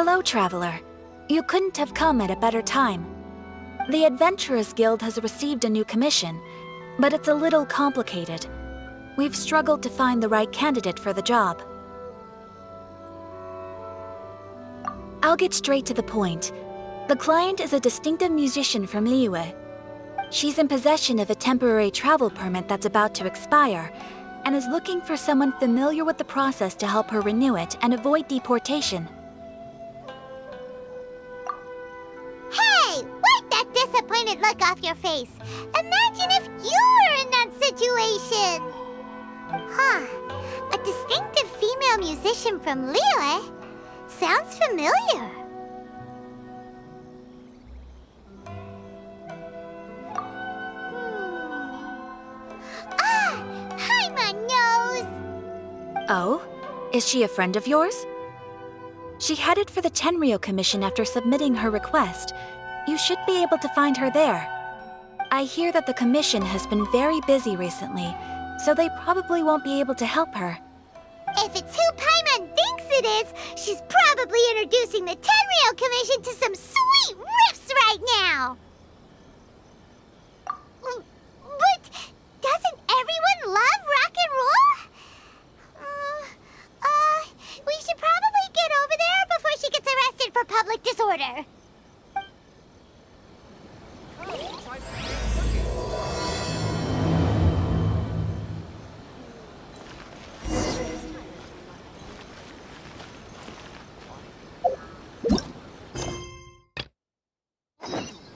Hello, traveler. You couldn't have come at a better time. The Adventurers Guild has received a new commission, but it's a little complicated. We've struggled to find the right candidate for the job. I'll get straight to the point. The client is a distinctive musician from Liyue. She's in possession of a temporary travel permit that's about to expire, and is looking for someone familiar with the process to help her renew it and avoid deportation. Hey! Wipe that disappointed look off your face! Imagine if you were in that situation! Huh. A distinctive female musician from Liyue? Sounds familiar. Hi, my nose! Oh? Is she a friend of yours? She headed for the Tenryou Commission after submitting her request. You should be able to find her there. I hear that the commission has been very busy recently, so they probably won't be able to help her. If it's who Paimon thinks it is, she's probably introducing the Tenryou Commission to some sweet riffs right now! But doesn't everyone love rock and roll? We should probably get over there before she gets arrested for public disorder.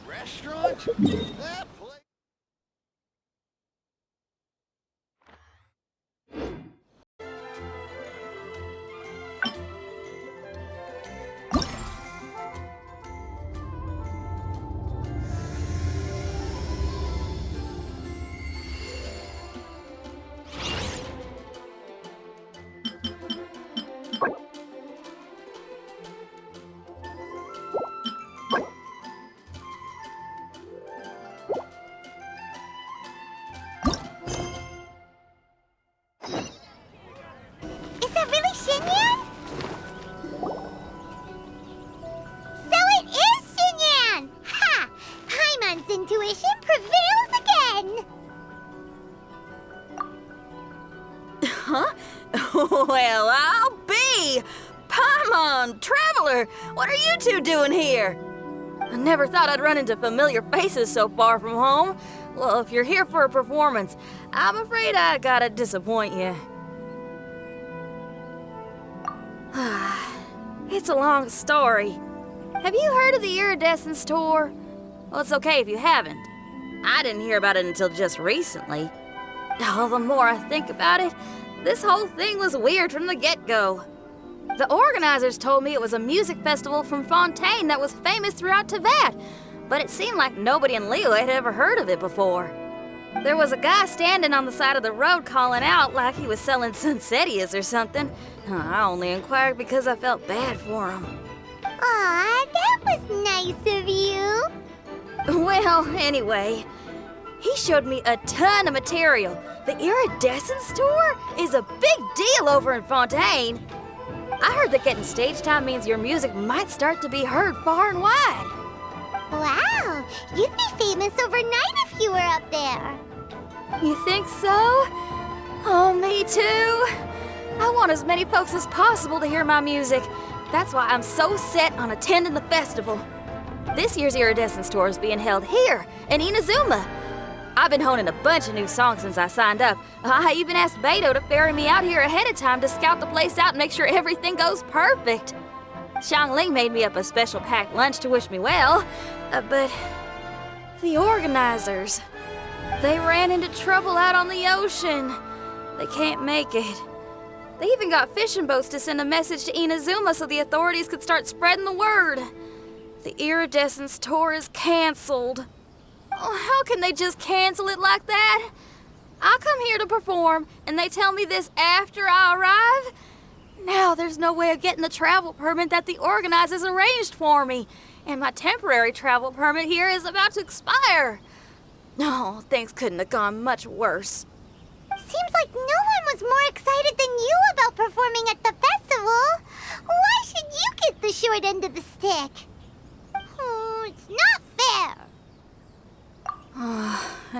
Restaurant? That place. Is that really Xinyan? So it is Xinyan! Ha! Paimon's intuition prevails again! Huh? Well, I'll be! Paimon, Traveler, what are you two doing here? I never thought I'd run into familiar faces so far from home. Well, if you're here for a performance, I'm afraid I gotta disappoint you. It's a long story. Have you heard of the Iridescence Tour? Well, it's okay if you haven't. I didn't hear about it until just recently. Oh, the more I think about it, this whole thing was weird from the get-go. The organizers told me it was a music festival from Fontaine that was famous throughout Teyvat, but it seemed like nobody in Liyue had ever heard of it before. There was a guy standing on the side of the road calling out like he was selling Sunsetias or something. I only inquired because I felt bad for him. Aw, that was nice of you. Well, anyway, he showed me a ton of material. The Iridescence Tour is a big deal over in Fontaine. I heard that getting stage time means your music might start to be heard far and wide. Wow, you'd be famous overnight if you were up there. You think so? Oh, me too. I want as many folks as possible to hear my music. That's why I'm so set on attending the festival. This year's Iridescence Tour is being held here in Inazuma. I've been honing a bunch of new songs since I signed up. I even asked Beto to ferry me out here ahead of time to scout the place out and make sure everything goes perfect. Xiangling made me up a special packed lunch to wish me well, but the organizers, they ran into trouble out on the ocean. They can't make it. They even got fishing boats to send a message to Inazuma so the authorities could start spreading the word. The Iridescence Tour is canceled. Oh, how can they just cancel it like that? I come here to perform, and they tell me this after I arrive? Now there's no way of getting the travel permit that the organizers arranged for me, and my temporary travel permit here is about to expire. No, things couldn't have gone much worse. Seems like no one was more excited than you about performing at the festival. Why should you get the short short end of the stick. Oh, it's not fair.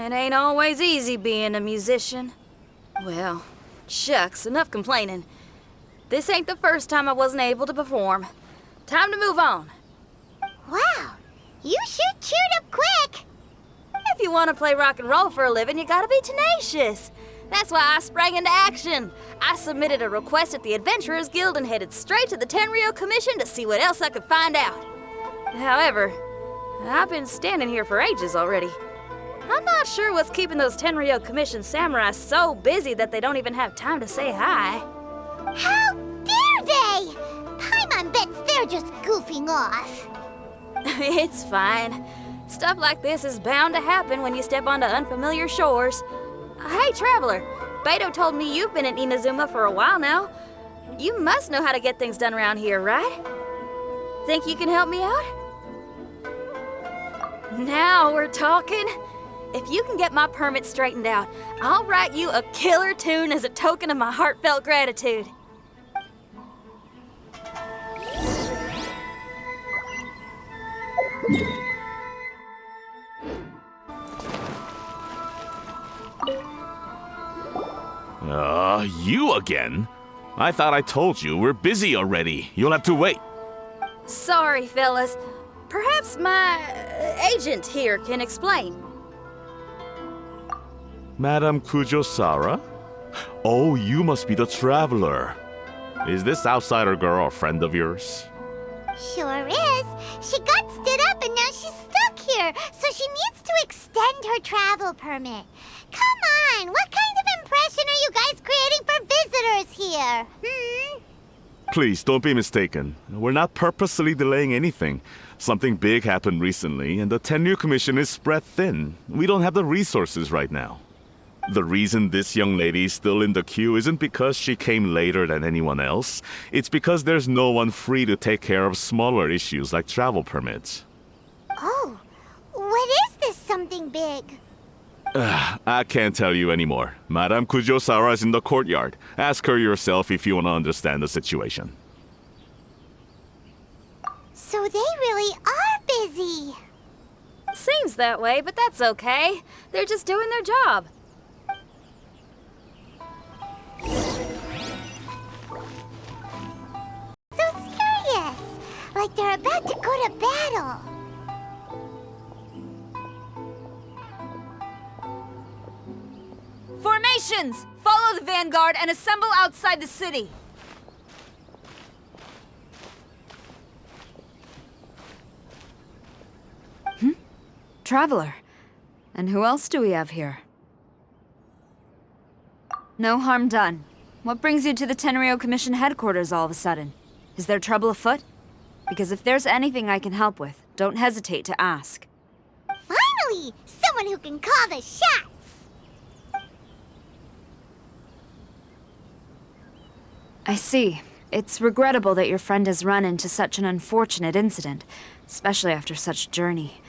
It ain't always easy being a musician. Well, shucks, enough complaining. This ain't the first time I wasn't able to perform. Time to move on. Wow, you sure cheered up quick. If you want to play rock and roll for a living, you gotta be tenacious. That's why I sprang into action. I submitted a request at the Adventurers Guild and headed straight to the Tenryou Commission to see what else I could find out. However, I've been standing here for ages already. I'm not sure what's keeping those Tenryou Commission samurai so busy that they don't even have time to say hi. How dare they? Paimon bets they're just goofing off. It's fine. Stuff like this is bound to happen when you step onto unfamiliar shores. Hey, Traveler, Beto told me you've been at Inazuma for a while now. You must know how to get things done around here, right? Think you can help me out? Now we're talking. If you can get my permit straightened out, I'll write you a killer tune as a token of my heartfelt gratitude. You again? I thought I told you we're busy already. You'll have to wait. Sorry, fellas. Perhaps my agent here can explain. Madam Kujou Sara? Oh, you must be the traveler. Is this outsider girl a friend of yours? Sure is. She got stood up and now she's stuck here, so she needs to extend her travel permit. Come on, what kind of impression are you guys creating for visitors here? Please, don't be mistaken. We're not purposely delaying anything. Something big happened recently, and the Tenryou Commission is spread thin. We don't have the resources right now. The reason this young lady is still in the queue isn't because she came later than anyone else. It's because there's no one free to take care of smaller issues like travel permits. Oh, what is this something big? I can't tell you anymore. Madame Kujou Sara is in the courtyard. Ask her yourself if you want to understand the situation. So they really are busy. Seems that way, but that's okay. They're just doing their job. So serious, like they're about to go to battle. Formations! Follow the vanguard and assemble outside the city. Traveler. And who else do we have here? No harm done. What brings you to the Tenryou Commission Headquarters all of a sudden? Is there trouble afoot? Because if there's anything I can help with, don't hesitate to ask. Finally, someone who can call the shots. I see. It's regrettable that your friend has run into such an unfortunate incident, especially after such a journey.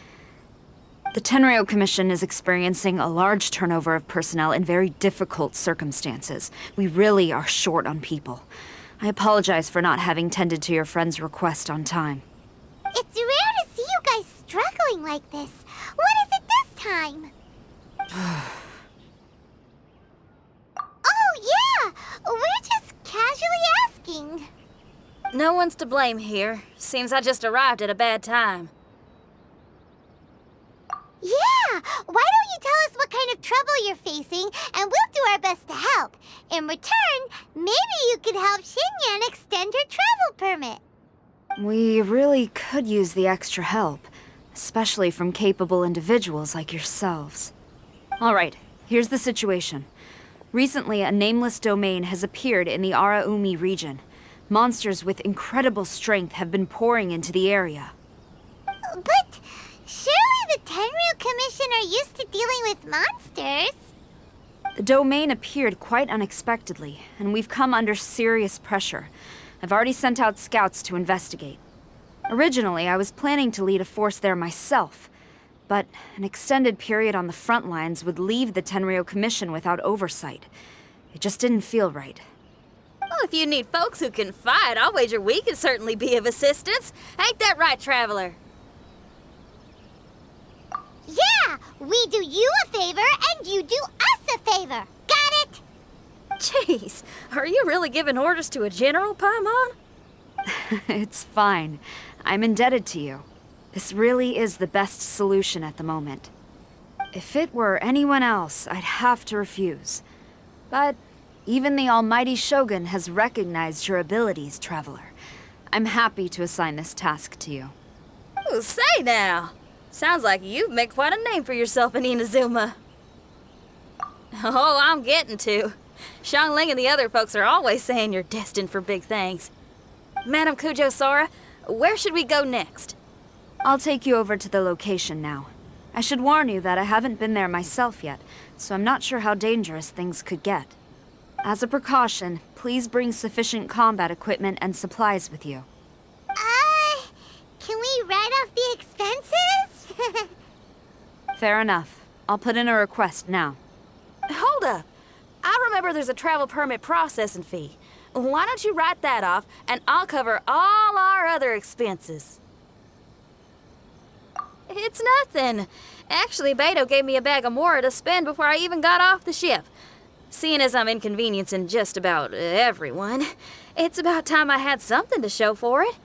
The Tenryou Commission is experiencing a large turnover of personnel in very difficult circumstances. We really are short on people. I apologize for not having tended to your friend's request on time. It's rare to see you guys struggling like this. What is it this time? Oh, yeah! We're just casually asking. No one's to blame here. Seems I just arrived at a bad time. Yeah! Why don't you tell us what kind of trouble you're facing, and we'll do our best to help. In return, maybe you could help Xinyan extend her travel permit. We really could use the extra help, especially from capable individuals like yourselves. All right, here's the situation. Recently, a nameless domain has appeared in the Araumi region. Monsters with incredible strength have been pouring into the area. But surely the Tenryou Commission are used to dealing with monsters. The domain appeared quite unexpectedly, and we've come under serious pressure. I've already sent out scouts to investigate. Originally, I was planning to lead a force there myself, but an extended period on the front lines would leave the Tenryou Commission without oversight. It just didn't feel right. Well, if you need folks who can fight, I'll wager we can certainly be of assistance. Ain't that right, Traveler? Yeah, we do you a favor and you do us a favor. Got it? Jeez, are you really giving orders to a general, Paimon? It's fine. I'm indebted to you. This really is the best solution at the moment. If it were anyone else, I'd have to refuse. But even the almighty Shogun has recognized your abilities, Traveler. I'm happy to assign this task to you. Ooh, say now. Sounds like you've made quite a name for yourself in Inazuma. Oh, I'm getting to. Xiangling and the other folks are always saying you're destined for big things. Madam Kujou, Sara, where should we go next? I'll take you over to the location now. I should warn you that I haven't been there myself yet, so I'm not sure how dangerous things could get. As a precaution, please bring sufficient combat equipment and supplies with you. Can we write off the expenses? Fair enough. I'll put in a request now. Hold up. I remember there's a travel permit processing fee. Why don't you write that off, and I'll cover all our other expenses. It's nothing. Actually, Beto gave me a bag of Mora to spend before I even got off the ship. Seeing as I'm inconveniencing just about everyone, it's about time I had something to show for it.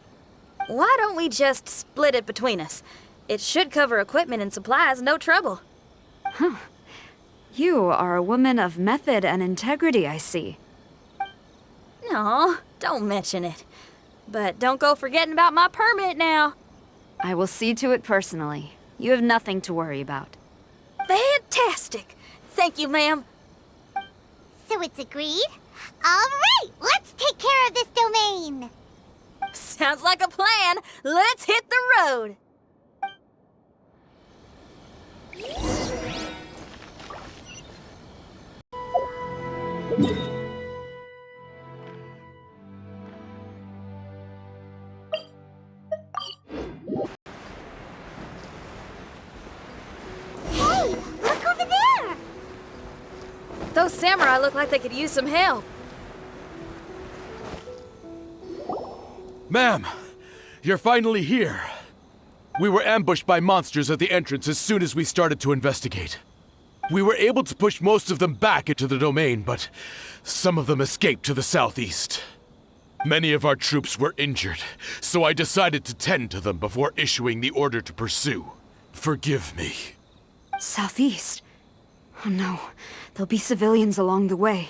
Why don't we just split it between us? It should cover equipment and supplies, no trouble. You are a woman of method and integrity, I see. No, don't mention it. But don't go forgetting about my permit now. I will see to it personally. You have nothing to worry about. Fantastic. Thank you, ma'am. So it's agreed? All right, let's take care of this domain. Sounds like a plan. Let's hit the road. Hey, look over there. Those samurai look like they could use some help. Ma'am, you're finally here. We were ambushed by monsters at the entrance as soon as we started to investigate. We were able to push most of them back into the domain, but some of them escaped to the southeast. Many of our troops were injured, so I decided to tend to them before issuing the order to pursue. Forgive me. Southeast? Oh no, there'll be civilians along the way.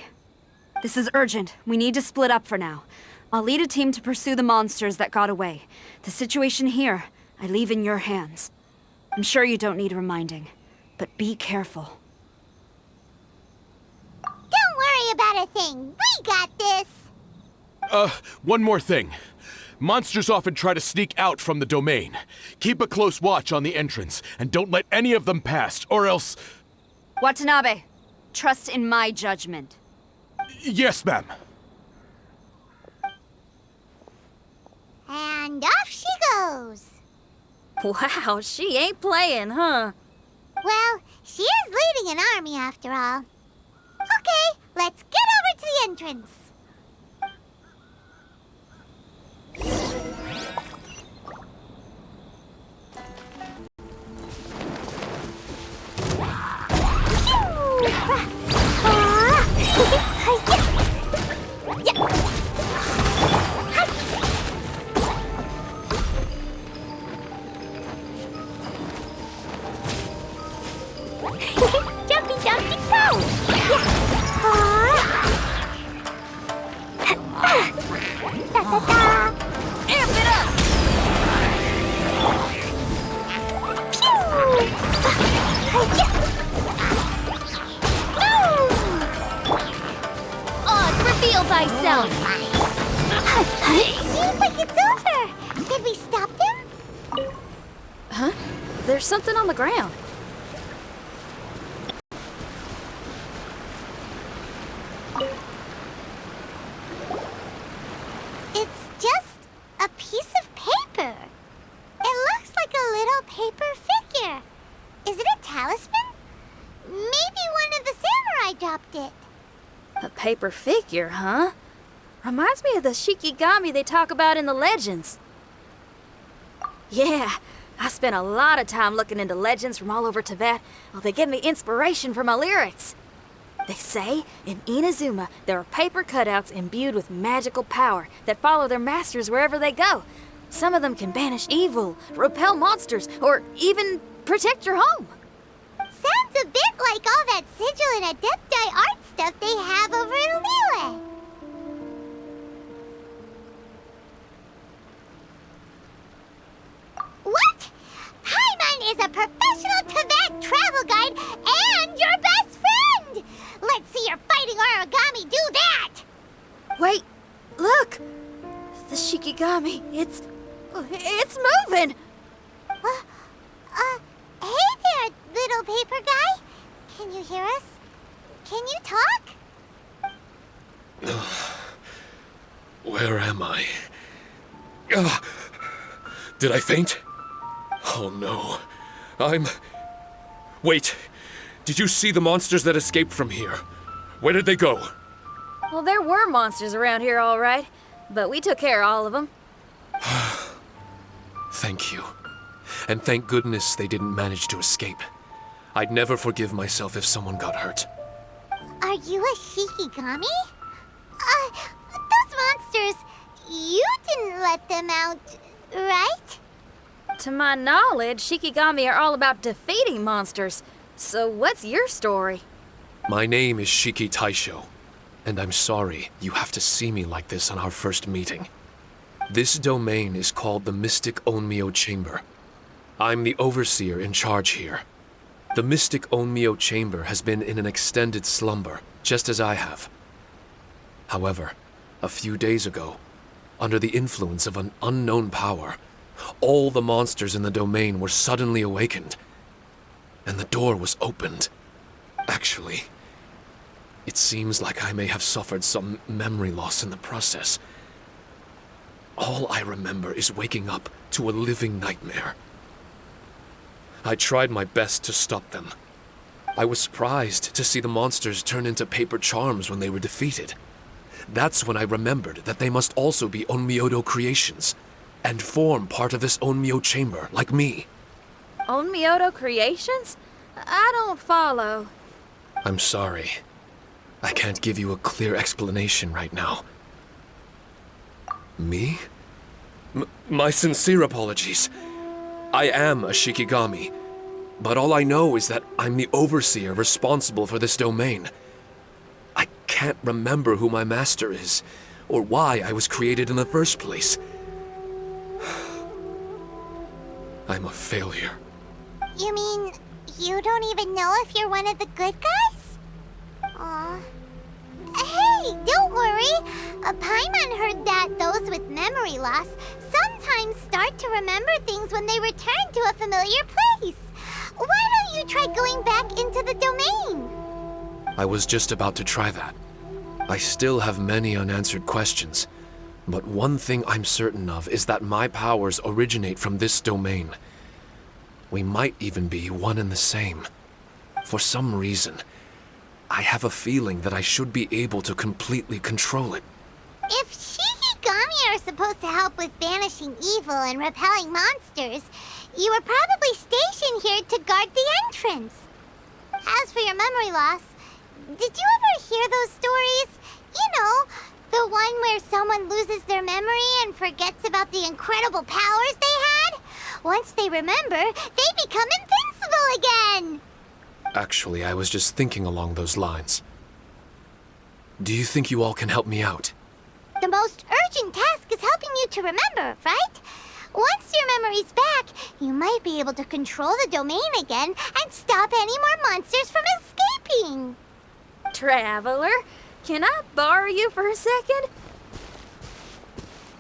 This is urgent. We need to split up for now. I'll lead a team to pursue the monsters that got away. The situation here, I leave in your hands. I'm sure you don't need reminding, but be careful. Don't worry about a thing. We got this. One more thing. Monsters often try to sneak out from the domain. Keep a close watch on the entrance, and don't let any of them pass, or else... Watanabe, trust in my judgment. Yes, ma'am. And off she goes. Wow, she ain't playing, huh? Well, she is leading an army after all. Okay, let's get over to the entrance. Jumpy, jumpy, go! Da-da-da! Amp it up! Oh, reveal thyself! Seems like it's over! Did we stop them? Huh? There's something on the ground. It's just a piece of paper. It looks like a little paper figure. Is it a talisman? Maybe one of the samurai dropped it. A paper figure, huh? Reminds me of the Shikigami they talk about in the legends. Yeah, I spent a lot of time looking into legends from all over Tibet. Well, they give me inspiration for my lyrics. They say in Inazuma there are paper cutouts imbued with magical power that follow their masters wherever they go. Some of them can banish evil, repel monsters, or even protect your home. Sounds a bit like all that sigil and adepti art stuff they have over in Liyue. What? Paimon is a professional Tibet travel guide and your best friend! Let's see your fighting origami do that! Wait, look! The Shikigami, it's moving! Hey there, little paper guy. Can you hear us? Can you talk? Where am I? Did I faint? Oh no. Wait. Did you see the monsters that escaped from here? Where did they go? Well, there were monsters around here, all right. But we took care of all of them. Thank you. And thank goodness they didn't manage to escape. I'd never forgive myself if someone got hurt. Are you a Shikigami? Those monsters, you didn't let them out, right? To my knowledge, Shikigami are all about defeating monsters. So what's your story? My name is Shiki Taishou, and I'm sorry you have to see me like this on our first meeting. This domain is called the Mystic Onmyou Chamber. I'm the overseer in charge here. The Mystic Onmyou Chamber has been in an extended slumber, just as I have. However, a few days ago, under the influence of an unknown power, all the monsters in the domain were suddenly awakened, and the door was opened. Actually, it seems like I may have suffered some memory loss in the process. All I remember is waking up to a living nightmare. I tried my best to stop them. I was surprised to see the monsters turn into paper charms when they were defeated. That's when I remembered that they must also be Onmyodo creations, and form part of this Onmyou chamber, like me. Onmyodo creations? I don't follow. I'm sorry. I can't give you a clear explanation right now. Me? My sincere apologies. I am a Shikigami, but all I know is that I'm the overseer responsible for this domain. I can't remember who my master is, or why I was created in the first place. I'm a failure. You mean you don't even know if you're one of the good guys? Aw. Hey, don't worry. Paimon heard that those with memory loss sometimes start to remember things when they return to a familiar place. Why don't you try going back into the domain? I was just about to try that. I still have many unanswered questions, but one thing I'm certain of is that my powers originate from this domain. We might even be one and the same. For some reason, I have a feeling that I should be able to completely control it. If Shikigami are supposed to help with banishing evil and repelling monsters, you were probably stationed here to guard the entrance. As for your memory loss, did you ever hear those stories? You know, the one where someone loses their memory and forgets about the incredible powers they had? Once they remember, they become invincible again! Actually, I was just thinking along those lines. Do you think you all can help me out? The most urgent task is helping you to remember, right? Once your memory's back, you might be able to control the domain again and stop any more monsters from escaping. Traveler, can I borrow you for a second?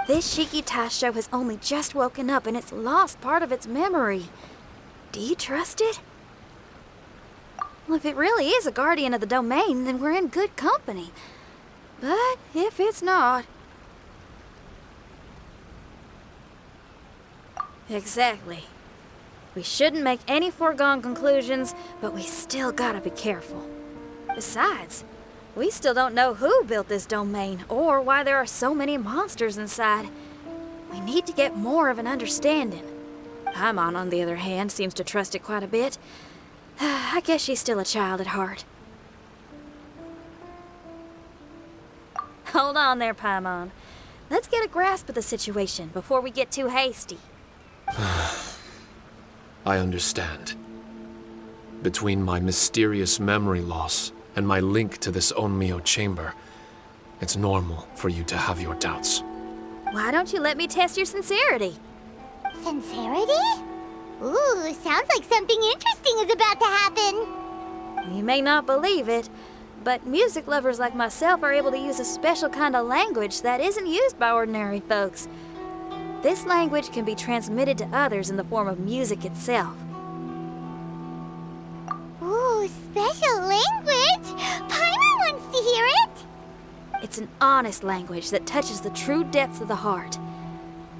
This Shiki Taishou has only just woken up and it's lost part of its memory. Do you trust it? Well, if it really is a guardian of the domain, then we're in good company. But if it's not... Exactly. We shouldn't make any foregone conclusions, but we still gotta be careful. Besides, We still don't know who built this domain or why there are so many monsters inside. We need to get more of an understanding. Paimon, on the other hand, seems to trust it quite a bit. I guess she's still a child at heart. Hold on there, Paimon. Let's get a grasp of the situation before we get too hasty. I understand. Between my mysterious memory loss and my link to this Onmyou chamber, it's normal for you to have your doubts. Why don't you let me test your sincerity? Sincerity? Ooh, sounds like something interesting is about to happen. You may not believe it, but music lovers like myself are able to use a special kind of language that isn't used by ordinary folks. This language can be transmitted to others in the form of music itself. Ooh, special language! Paimon wants to hear it! It's an honest language that touches the true depths of the heart.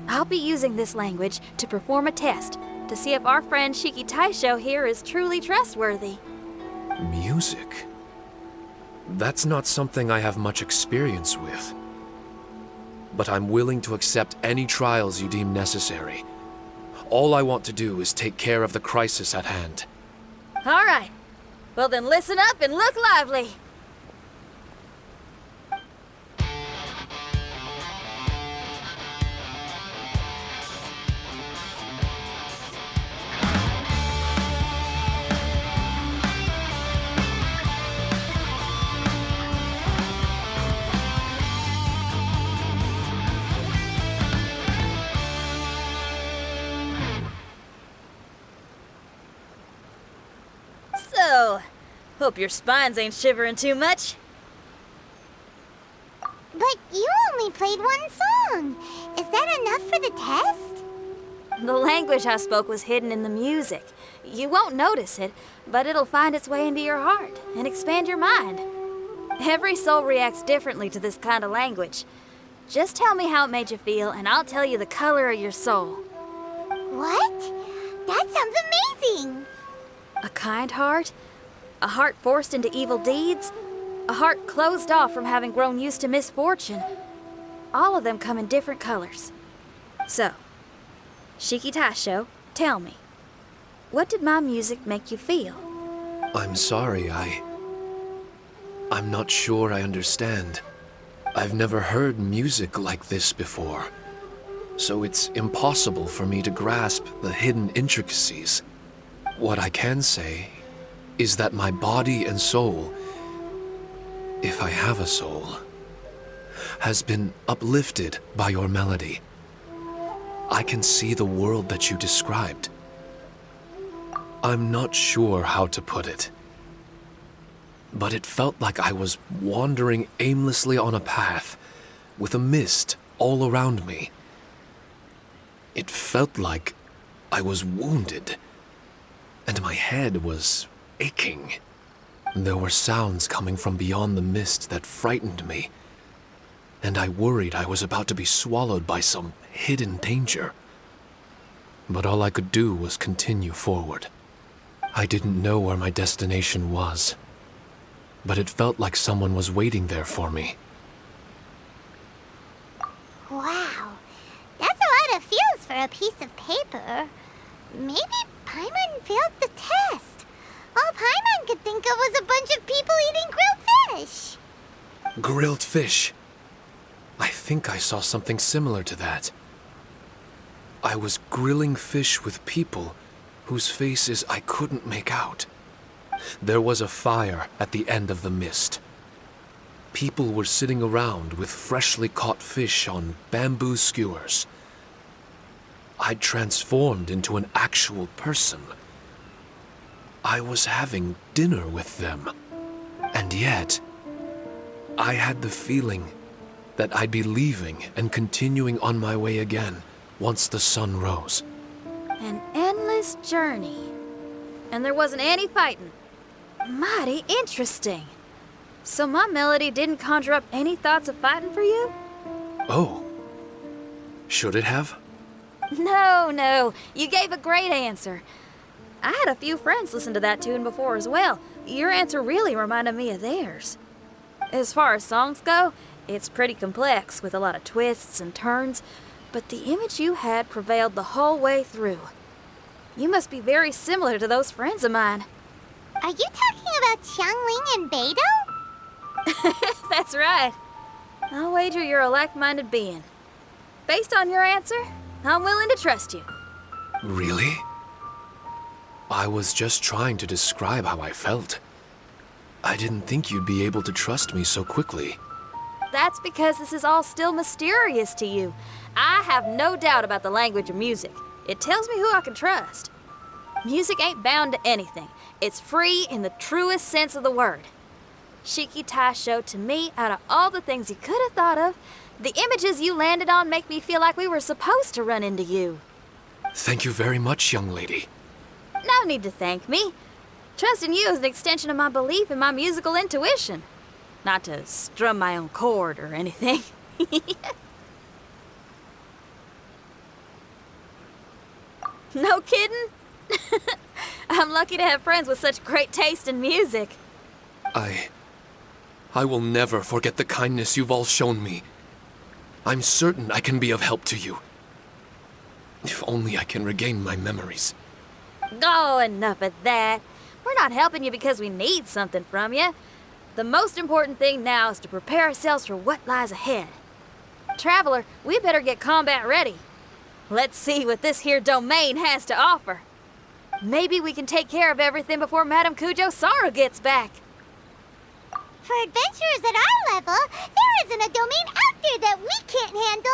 I'll be using this language to perform a test to see if our friend Shiki Taishou here is truly trustworthy. Music? That's not something I have much experience with. But I'm willing to accept any trials you deem necessary. All I want to do is take care of the crisis at hand. All right. Well then listen up and look lively. So, hope your spines ain't shivering too much. But you only played one song. Is that enough for the test? The language I spoke was hidden in the music. You won't notice it, but it'll find its way into your heart and expand your mind. Every soul reacts differently to this kind of language. Just tell me how it made you feel, and I'll tell you the color of your soul. What? That sounds amazing! A kind heart? A heart forced into evil deeds? A heart closed off from having grown used to misfortune? All of them come in different colors. So, Shiki Taishou, tell me, what did my music make you feel? I'm sorry, I'm not sure I understand. I've never heard music like this before, so it's impossible for me to grasp the hidden intricacies. What I can say is that my body and soul, if I have a soul, has been uplifted by your melody. I can see the world that you described. I'm not sure how to put it, but it felt like I was wandering aimlessly on a path with a mist all around me. It felt like I was wounded, and my head was aching. There were sounds coming from beyond the mist that frightened me, and I worried I was about to be swallowed by some hidden danger. But all I could do was continue forward. I didn't know where my destination was, but it felt like someone was waiting there for me. Wow, that's a lot of feels for a piece of paper. Maybe Paimon failed the test. All Paimon could think of was a bunch of people eating grilled fish. Grilled fish. I think I saw something similar to that. I was grilling fish with people whose faces I couldn't make out. There was a fire at the end of the mist. People were sitting around with freshly caught fish on bamboo skewers. I'd transformed into an actual person. I was having dinner with them. And yet, I had the feeling that I'd be leaving and continuing on my way again once the sun rose. An endless journey. And there wasn't any fighting. Mighty interesting. So my melody didn't conjure up any thoughts of fighting for you? Oh. Should it have? No. You gave a great answer. I had a few friends listen to that tune before as well. Your answer really reminded me of theirs. As far as songs go, it's pretty complex with a lot of twists and turns, but the image you had prevailed the whole way through. You must be very similar to those friends of mine. Are you talking about Xiangling and Beidou? That's right. I'll wager you're a like-minded being. Based on your answer, I'm willing to trust you. Really? I was just trying to describe how I felt. I didn't think you'd be able to trust me so quickly. That's because this is all still mysterious to you. I have no doubt about the language of music. It tells me who I can trust. Music ain't bound to anything. It's free in the truest sense of the word. Shiki Taishou, to me, out of all the things you could have thought of, the images you landed on make me feel like we were supposed to run into you. Thank you very much, young lady. No need to thank me. Trusting you is an extension of my belief in my musical intuition. Not to strum my own chord or anything. No kidding? I'm lucky to have friends with such great taste in music. I will never forget the kindness you've all shown me. I'm certain I can be of help to you. If only I can regain my memories. Oh, enough of that. We're not helping you because we need something from you. The most important thing now is to prepare ourselves for what lies ahead. Traveler, we better get combat ready. Let's see what this here domain has to offer. Maybe we can take care of everything before Madame Kujou Sara gets back. For adventurers at our level, there isn't a domain out there that we can't handle.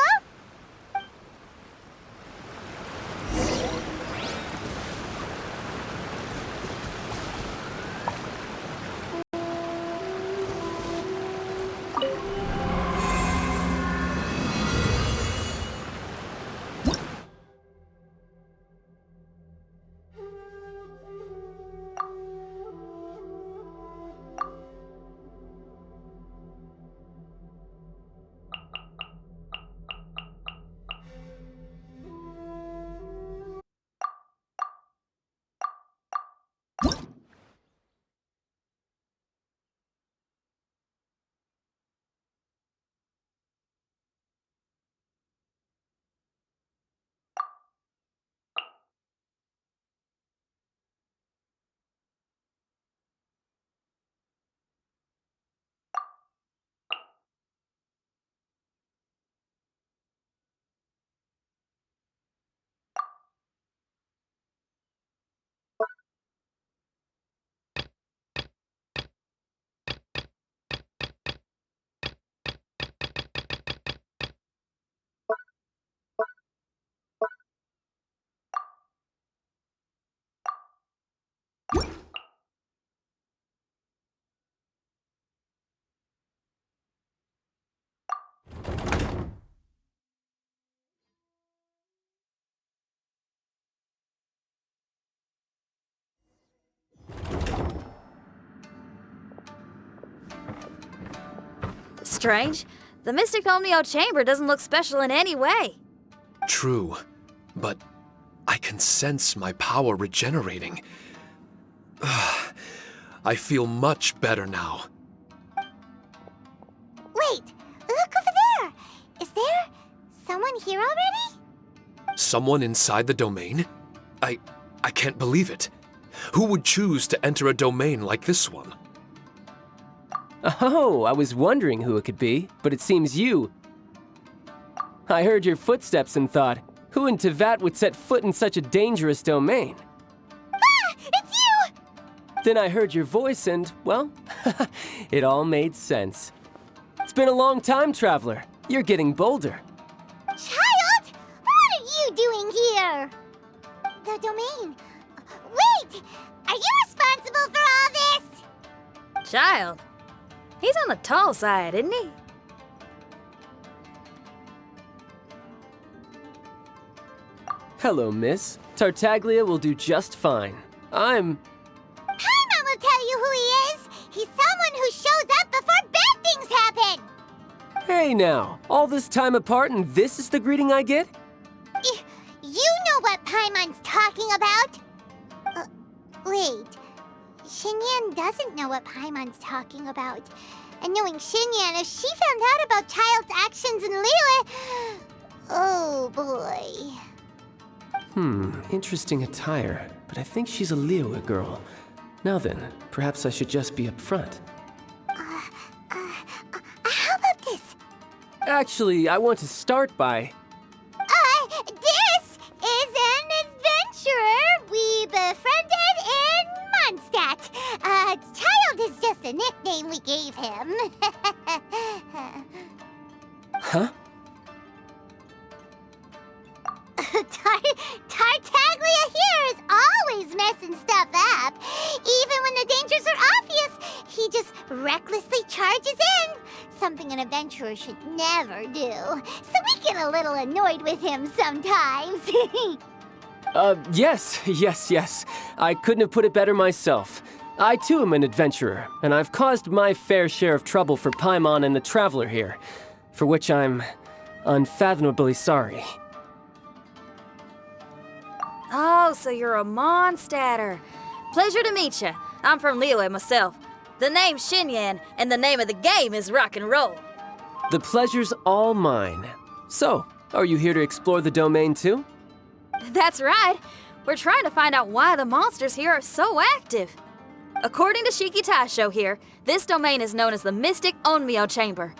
Strange. The Mystic Onmyou chamber doesn't look special in any way. True, but I can sense my power regenerating. I feel much better now. Wait, look over there. Is there someone here already? Someone inside the domain? I can't believe it. Who would choose to enter a domain like this one? Oh, I was wondering who it could be, but it seems you. I heard your footsteps and thought, who in Teyvat would set foot in such a dangerous domain? Ah, it's you! Then I heard your voice and, well, it all made sense. It's been a long time, Traveler. You're getting bolder. Child, what are you doing here? The domain. Wait, are you responsible for all this? Child. He's on the tall side, isn't he? Hello, miss. Tartaglia will do just fine. Paimon will tell you who he is. He's someone who shows up before bad things happen. Hey now, all this time apart and this is the greeting I get? You know what Paimon's talking about? Wait. Xinyan doesn't know what Paimon's talking about. And knowing Xinyan, if she found out about Childe's actions in Liyue... Oh, boy. Interesting attire, but I think she's a Liyue girl. Now then, perhaps I should just be upfront. How about this? Actually, I want to start by... This is an adventurer we befriended in Mondstadt. Childe is just a nickname we gave him. Huh? Tartaglia here is always messing stuff up. Even when the dangers are obvious, he just recklessly charges in. Something an adventurer should never do. So we get a little annoyed with him sometimes. Yes. I couldn't have put it better myself. I too am an adventurer, and I've caused my fair share of trouble for Paimon and the Traveler here, for which I'm unfathomably sorry. Oh, so you're a Mondstadter. Pleasure to meet you. I'm from Liyue myself. The name's Xinyan, and the name of the game is rock and roll. The pleasure's all mine. So, are you here to explore the domain too? That's right. We're trying to find out why the monsters here are so active. According to Shiki Taishou here, this domain is known as the Mystic Onmyou Chamber.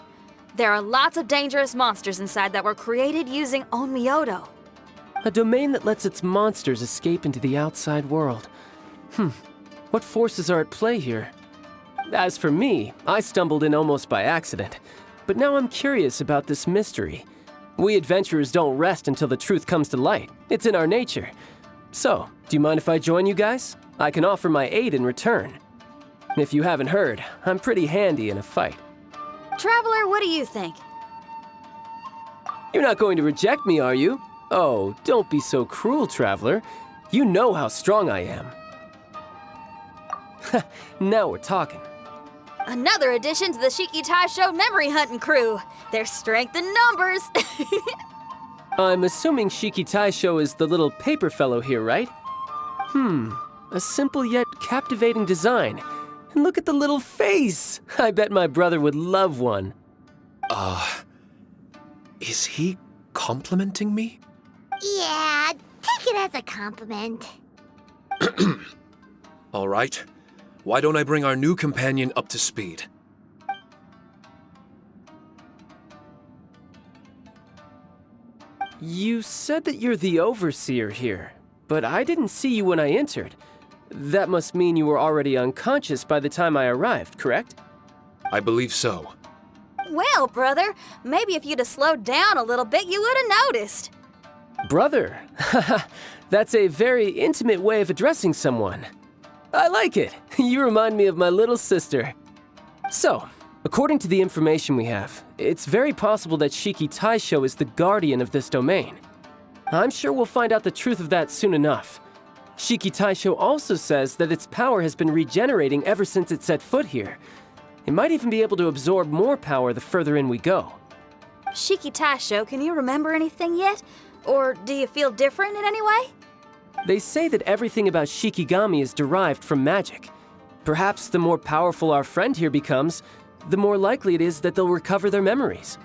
There are lots of dangerous monsters inside that were created using Onmyodo. A domain that lets its monsters escape into the outside world. What forces are at play here? As for me, I stumbled in almost by accident. But now I'm curious about this mystery. We adventurers don't rest until the truth comes to light. It's in our nature. So, do you mind if I join you guys? I can offer my aid in return. If you haven't heard, I'm pretty handy in a fight. Traveler, what do you think? You're not going to reject me, are you? Oh, don't be so cruel, Traveler. You know how strong I am. Now we're talking. Another addition to the Shiki Taishou memory hunting crew. There's strength in numbers. I'm assuming Shiki Taishou is the little paper fellow here, right? A simple yet captivating design. And look at the little face! I bet my brother would love one. Is he complimenting me? Yeah, take it as a compliment. All right. Why don't I bring our new companion up to speed? You said that you're the overseer here, but I didn't see you when I entered. That must mean you were already unconscious by the time I arrived, correct? I believe so. Well, brother, maybe if you'd have slowed down a little bit, you would have noticed. Brother? That's a very intimate way of addressing someone. I like it. You remind me of my little sister. So, according to the information we have, it's very possible that Shiki Taishou is the guardian of this domain. I'm sure we'll find out the truth of that soon enough. Shiki Taishou also says that its power has been regenerating ever since it set foot here. It might even be able to absorb more power the further in we go. Shiki Taishou, can you remember anything yet? Or do you feel different in any way? They say that everything about Shikigami is derived from magic. Perhaps the more powerful our friend here becomes, the more likely it is that they'll recover their memories.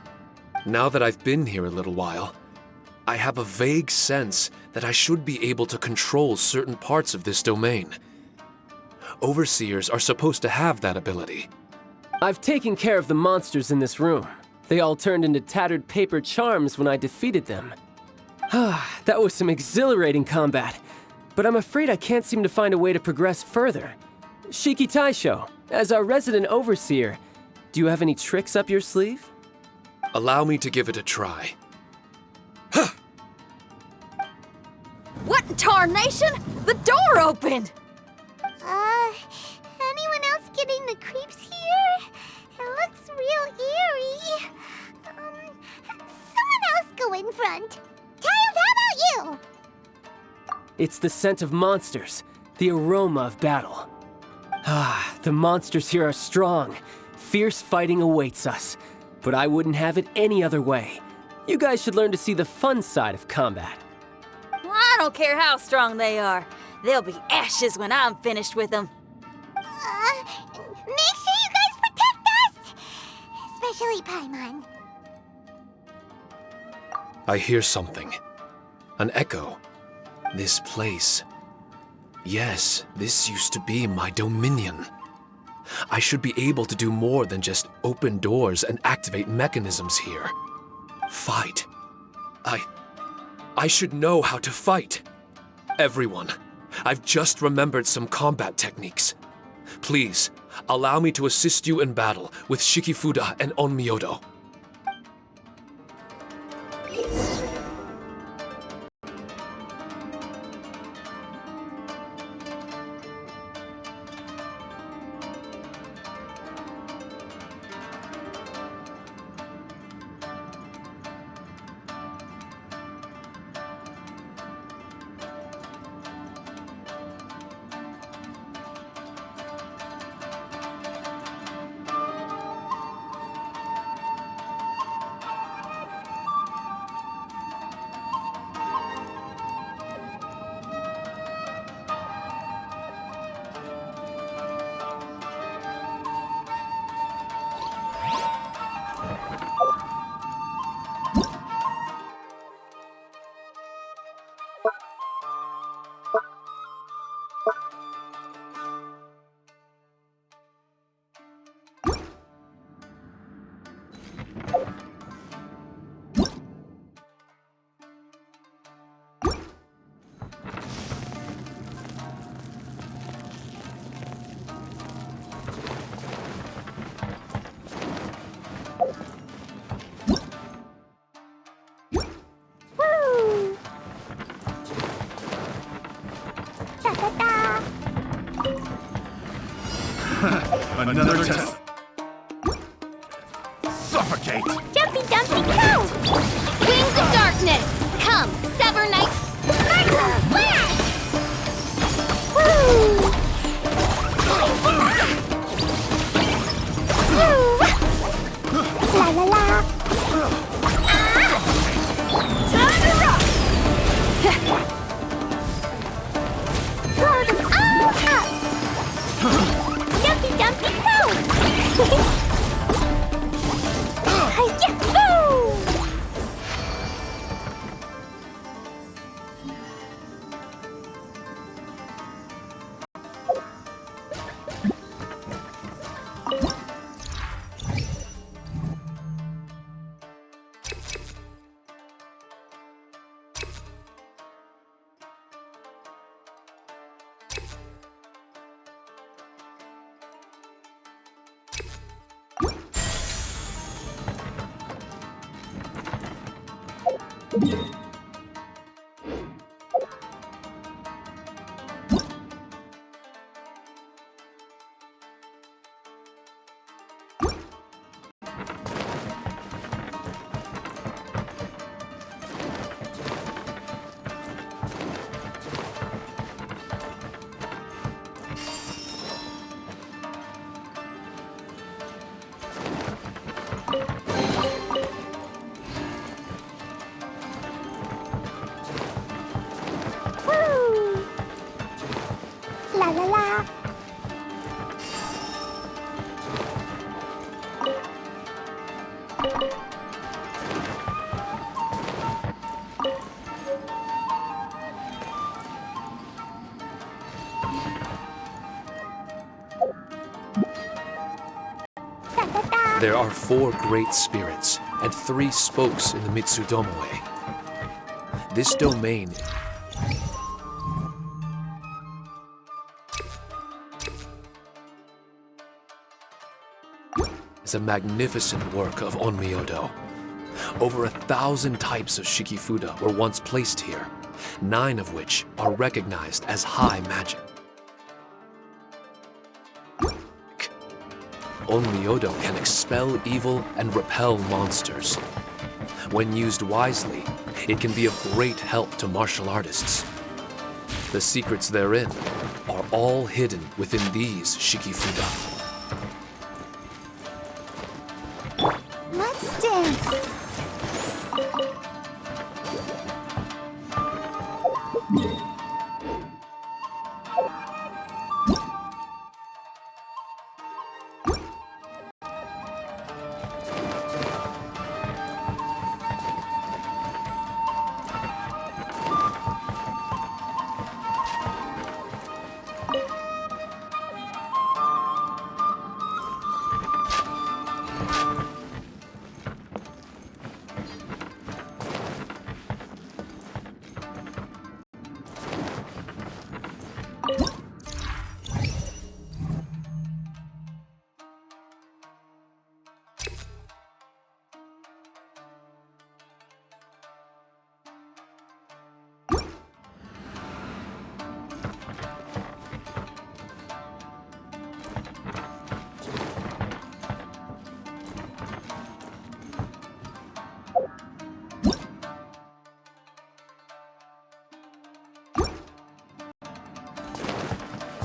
Now that I've been here a little while, I have a vague sense that I should be able to control certain parts of this domain. Overseers are supposed to have that ability. I've taken care of the monsters in this room. They all turned into tattered paper charms when I defeated them. That was some exhilarating combat, but I'm afraid I can't seem to find a way to progress further. Shiki Taishou, as our resident overseer, do you have any tricks up your sleeve? Allow me to give it a try. What in tarnation? The door opened! Anyone else getting the creeps here? It looks real eerie. Someone else go in front. Child, how about you? It's the scent of monsters, the aroma of battle. The monsters here are strong. Fierce fighting awaits us. But I wouldn't have it any other way. You guys should learn to see the fun side of combat. Well, I don't care how strong they are. They'll be ashes when I'm finished with them. Make sure you guys protect us! especially Paimon. I hear something. An echo. This place. Yes, this used to be my dominion. I should be able to do more than just open doors and activate mechanisms here. Fight. I should know how to fight. Everyone, I've just remembered some combat techniques. Please, allow me to assist you in battle with Shikifuda and Onmyou. Another test. Suffocate! Jumpy Dumpy Go! Wings of darkness! Come, sever night! Micro Flash! Woo! Woo! La la la! Time to rock! Blow them all up! Jumpy Dumpy Go! Yahoo! La la la. There are 4 great spirits and 3 spokes in the Mitsudomoe. This domain is a magnificent work of Onmyou. Over 1,000 types of Shikifuda were once placed here, 9 of which are recognized as high magic. Onmyou can expel evil and repel monsters. When used wisely, it can be of great help to martial artists. The secrets therein are all hidden within these Shikifuda. Let's dance.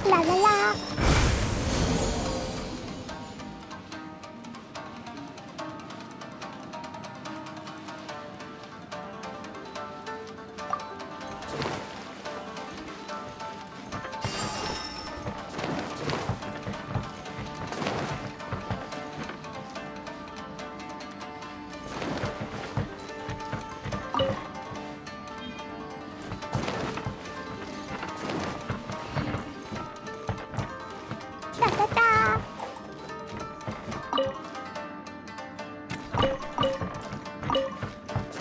La la la.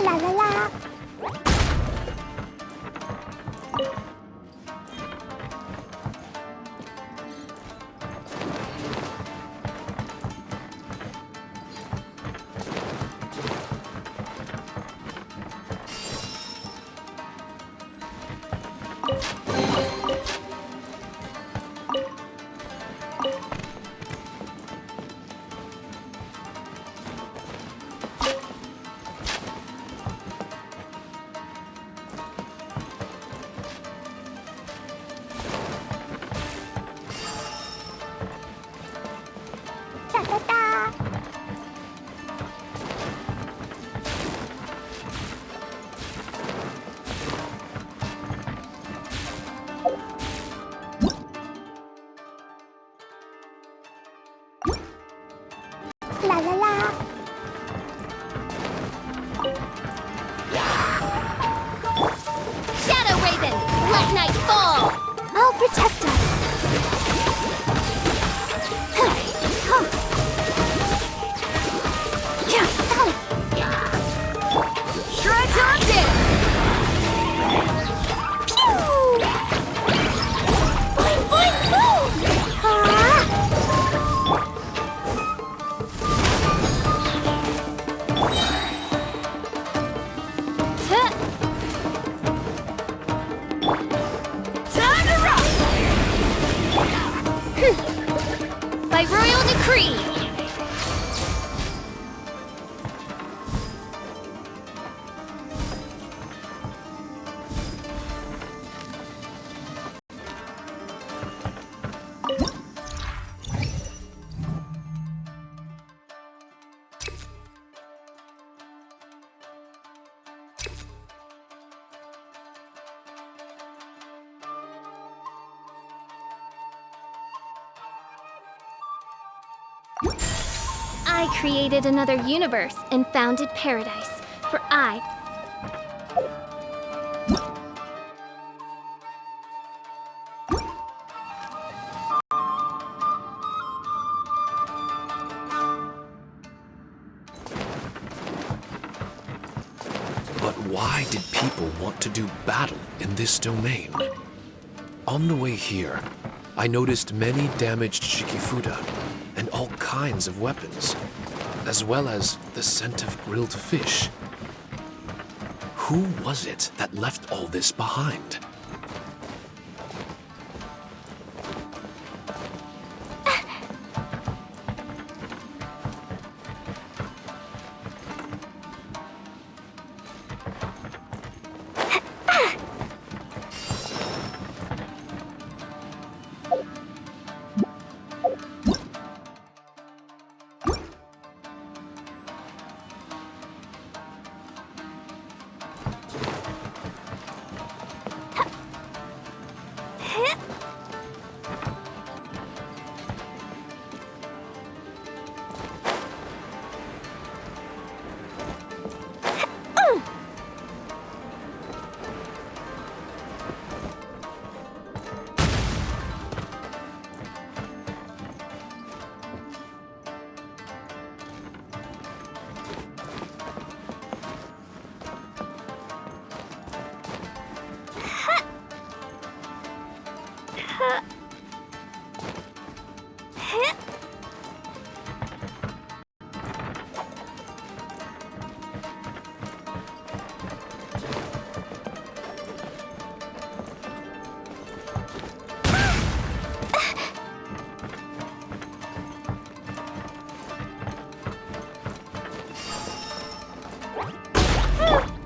La la la. La la la. Shadow Raven, let night fall! I'll protect us. Shred till I'm dead! Boing, boing, boom! Time to rock! By royal decree! I created another universe and founded paradise, for I... But why did people want to do battle in this domain? On the way here, I noticed many damaged Shikifuda and all kinds of weapons, as well as the scent of grilled fish. Who was it that left all this behind?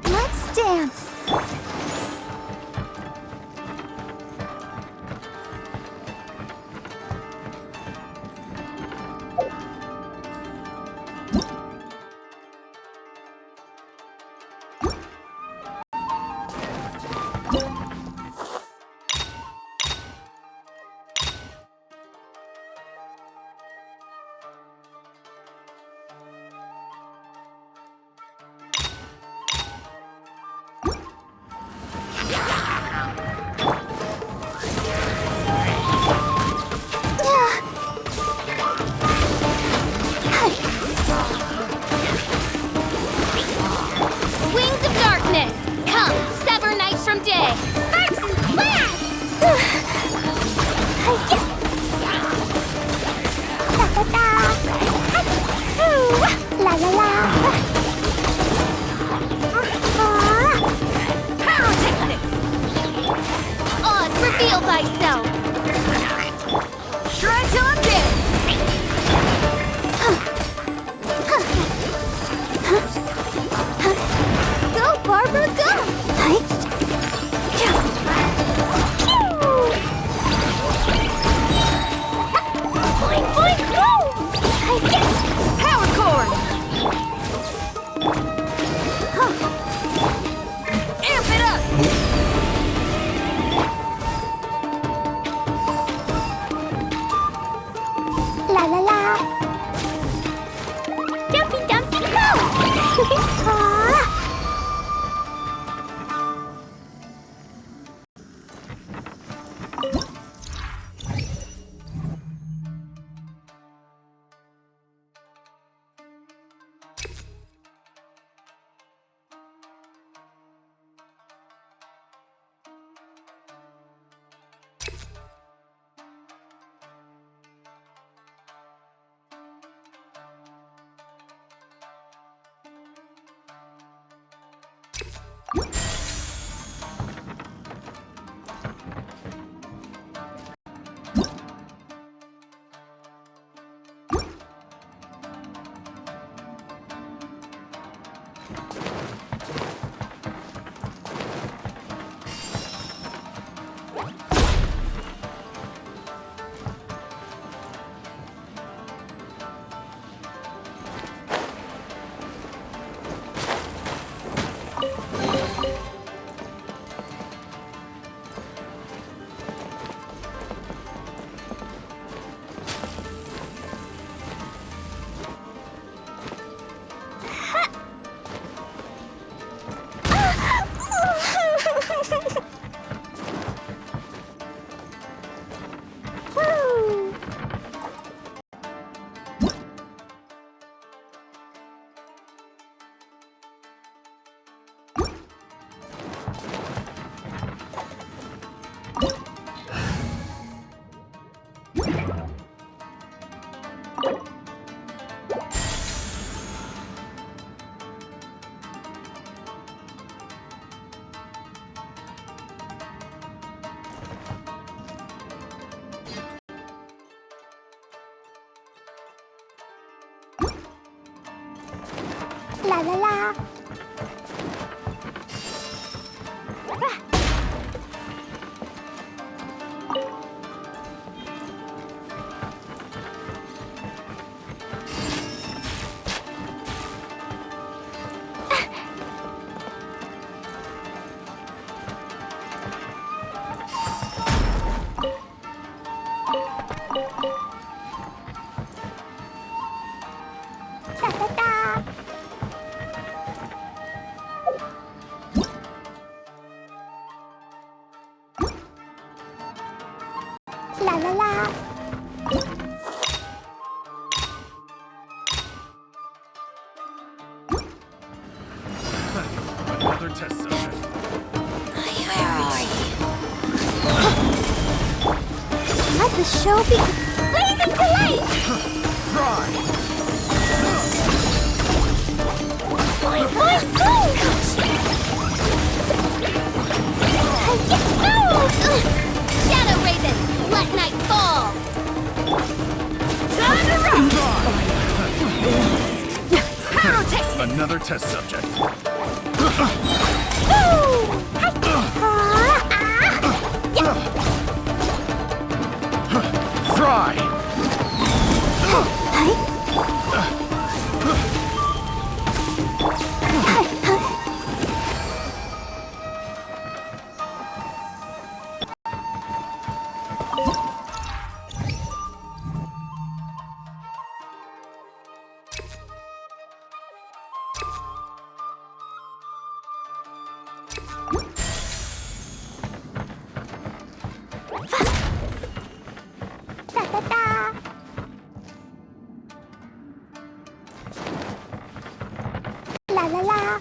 Let's dance. La la la. La la la. Another test subject. Let the show be blazing delight. Try! Boing, boing, boom! Shadow Raven, let night fall! Time to rock! Another test subject. Fry! La la la.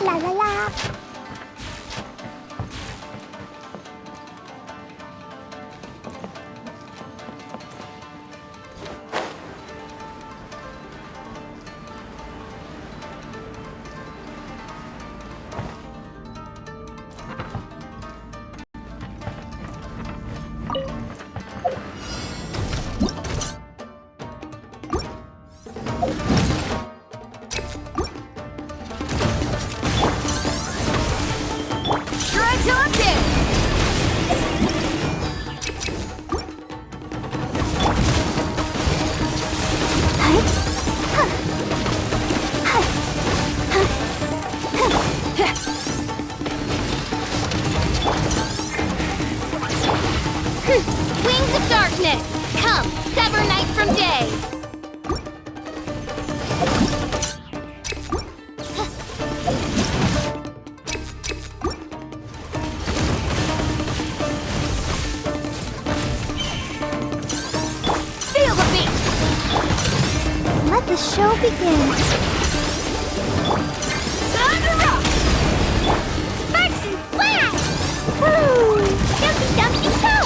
La la la. Wings of darkness! Come, sever night from day! Feel the beat! Let the show begin. Time to rock! Sparks and flash! Woo! Dumpy dumpy go!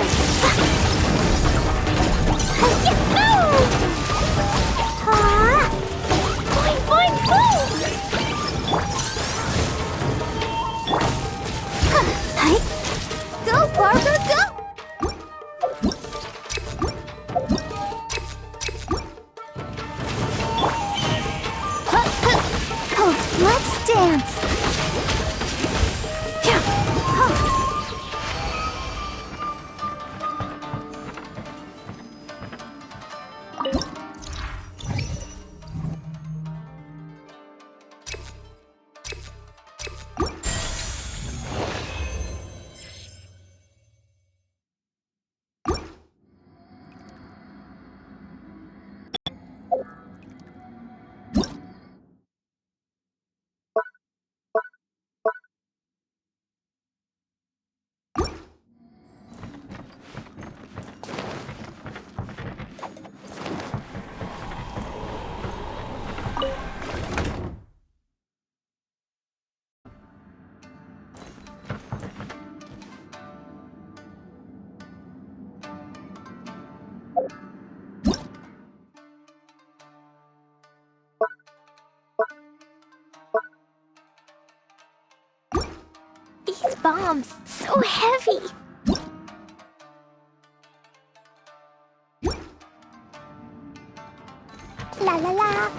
Yahoo! Ah! Boing boing boom! Hi! Go Barbara go! Oh, let's dance! These bombs, so heavy. La la la.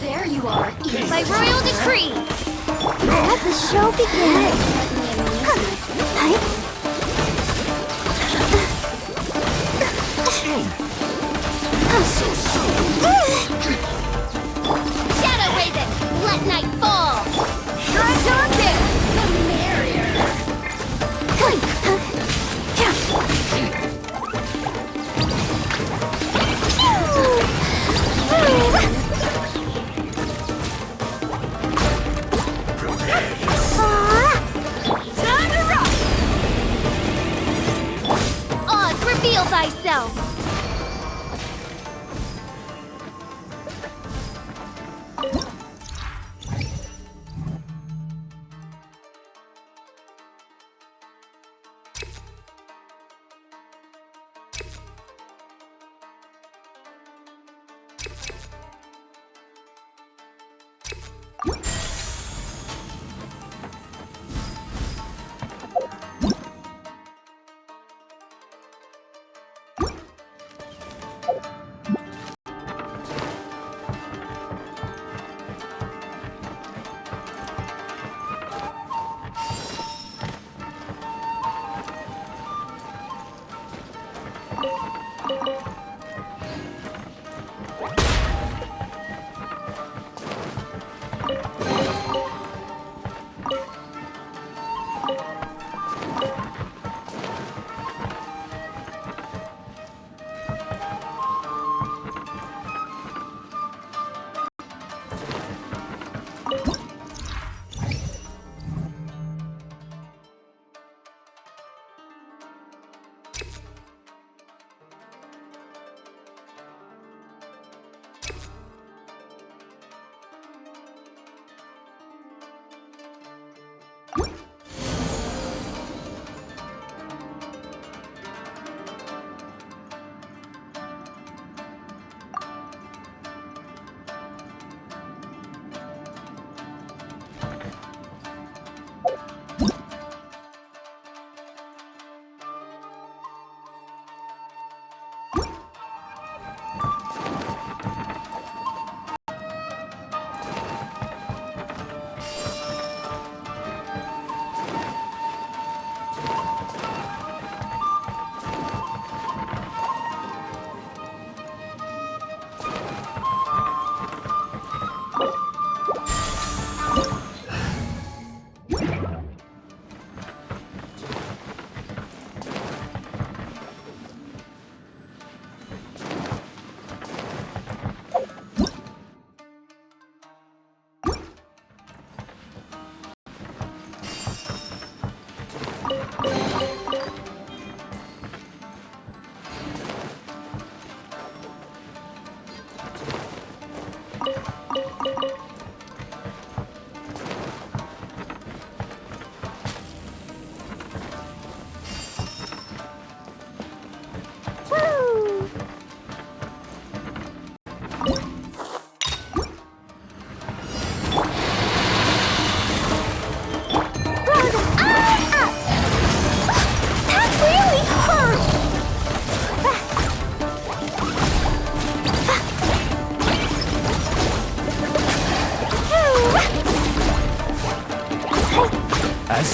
There you are, by royal decree! Let the show begin. Shadow Raven, let night fall! Shredder! The merrier! Time to rock! Oz, reveal thyself!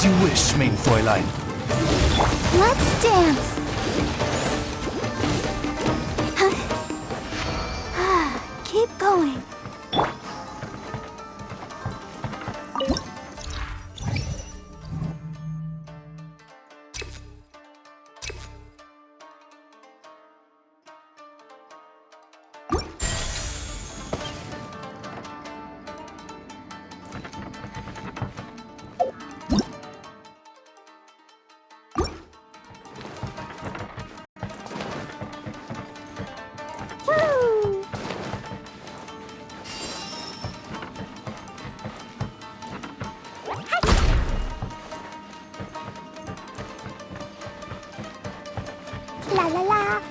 As you wish, main Fräulein. Let's dance. Keep going. La la la.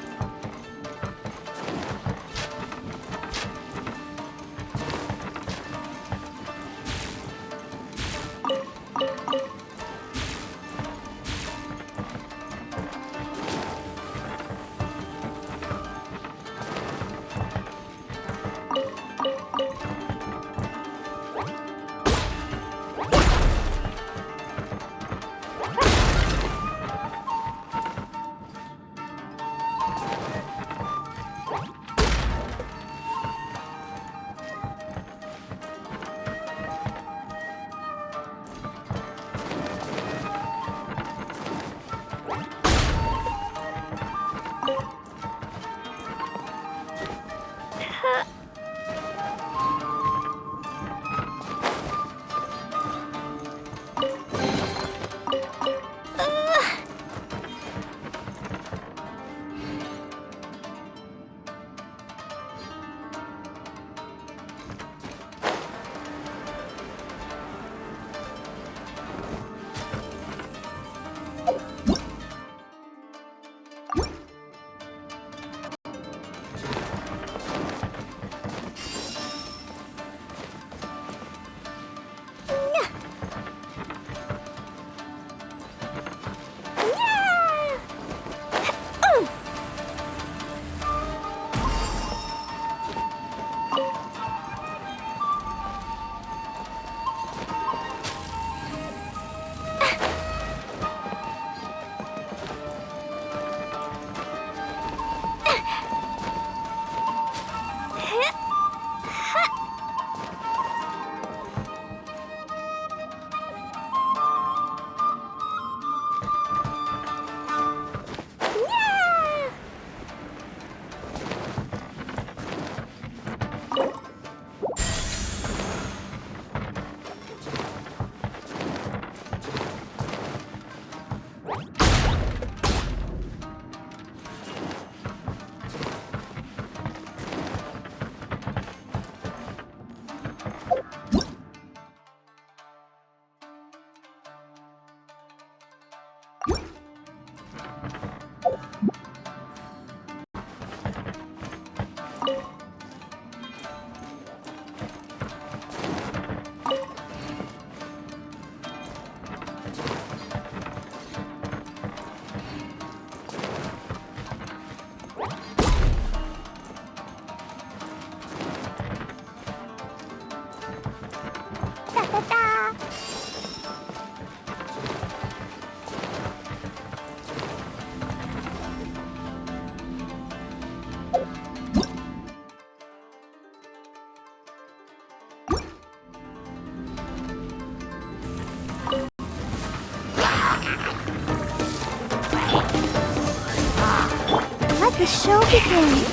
Let the show begin.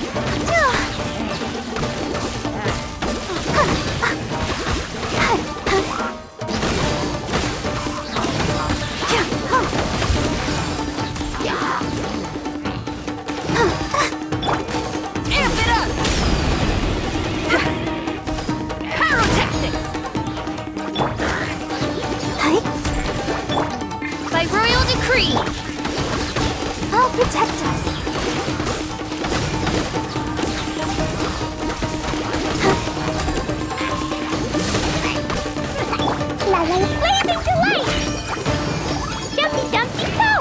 Amp it up! Pyrotechnics! By royal decree! I'll protect us. La la blazing delight! Jumpy dumpty go!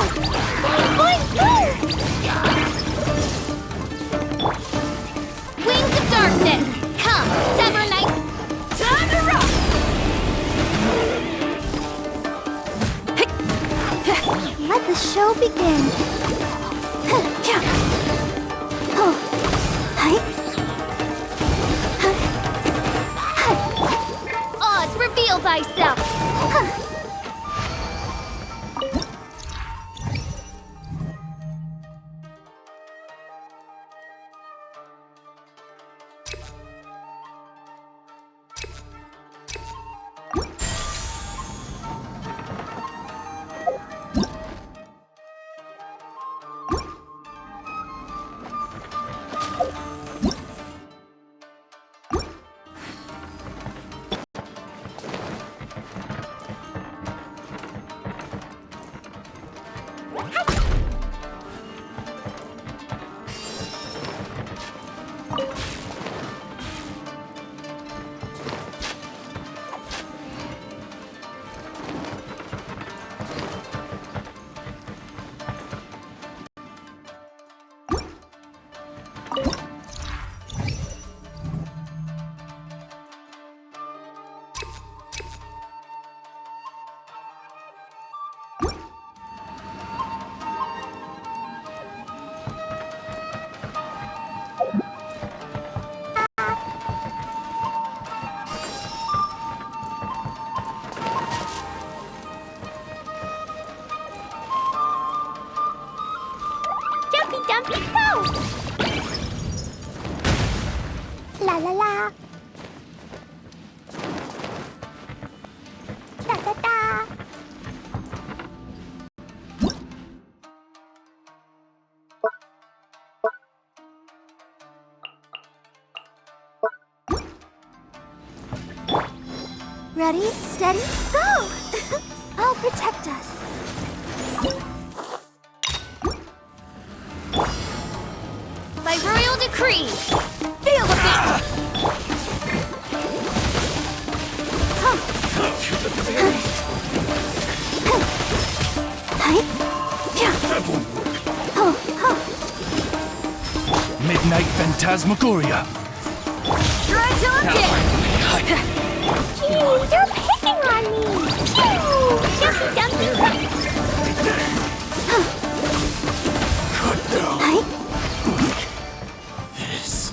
Boing boing boom! Wings of darkness! Come, sever night! Time to rock! PanyapiN. Oz, reveal thyself! Dumpy, go! La la la. Da da da. Ready, steady, go! I'll protect us. By royal decree, feel the beat! Midnight Phantasmagoria. Try to hit! Gee, you're picking on me! Dumpy, dumpy! Cut down. Yes.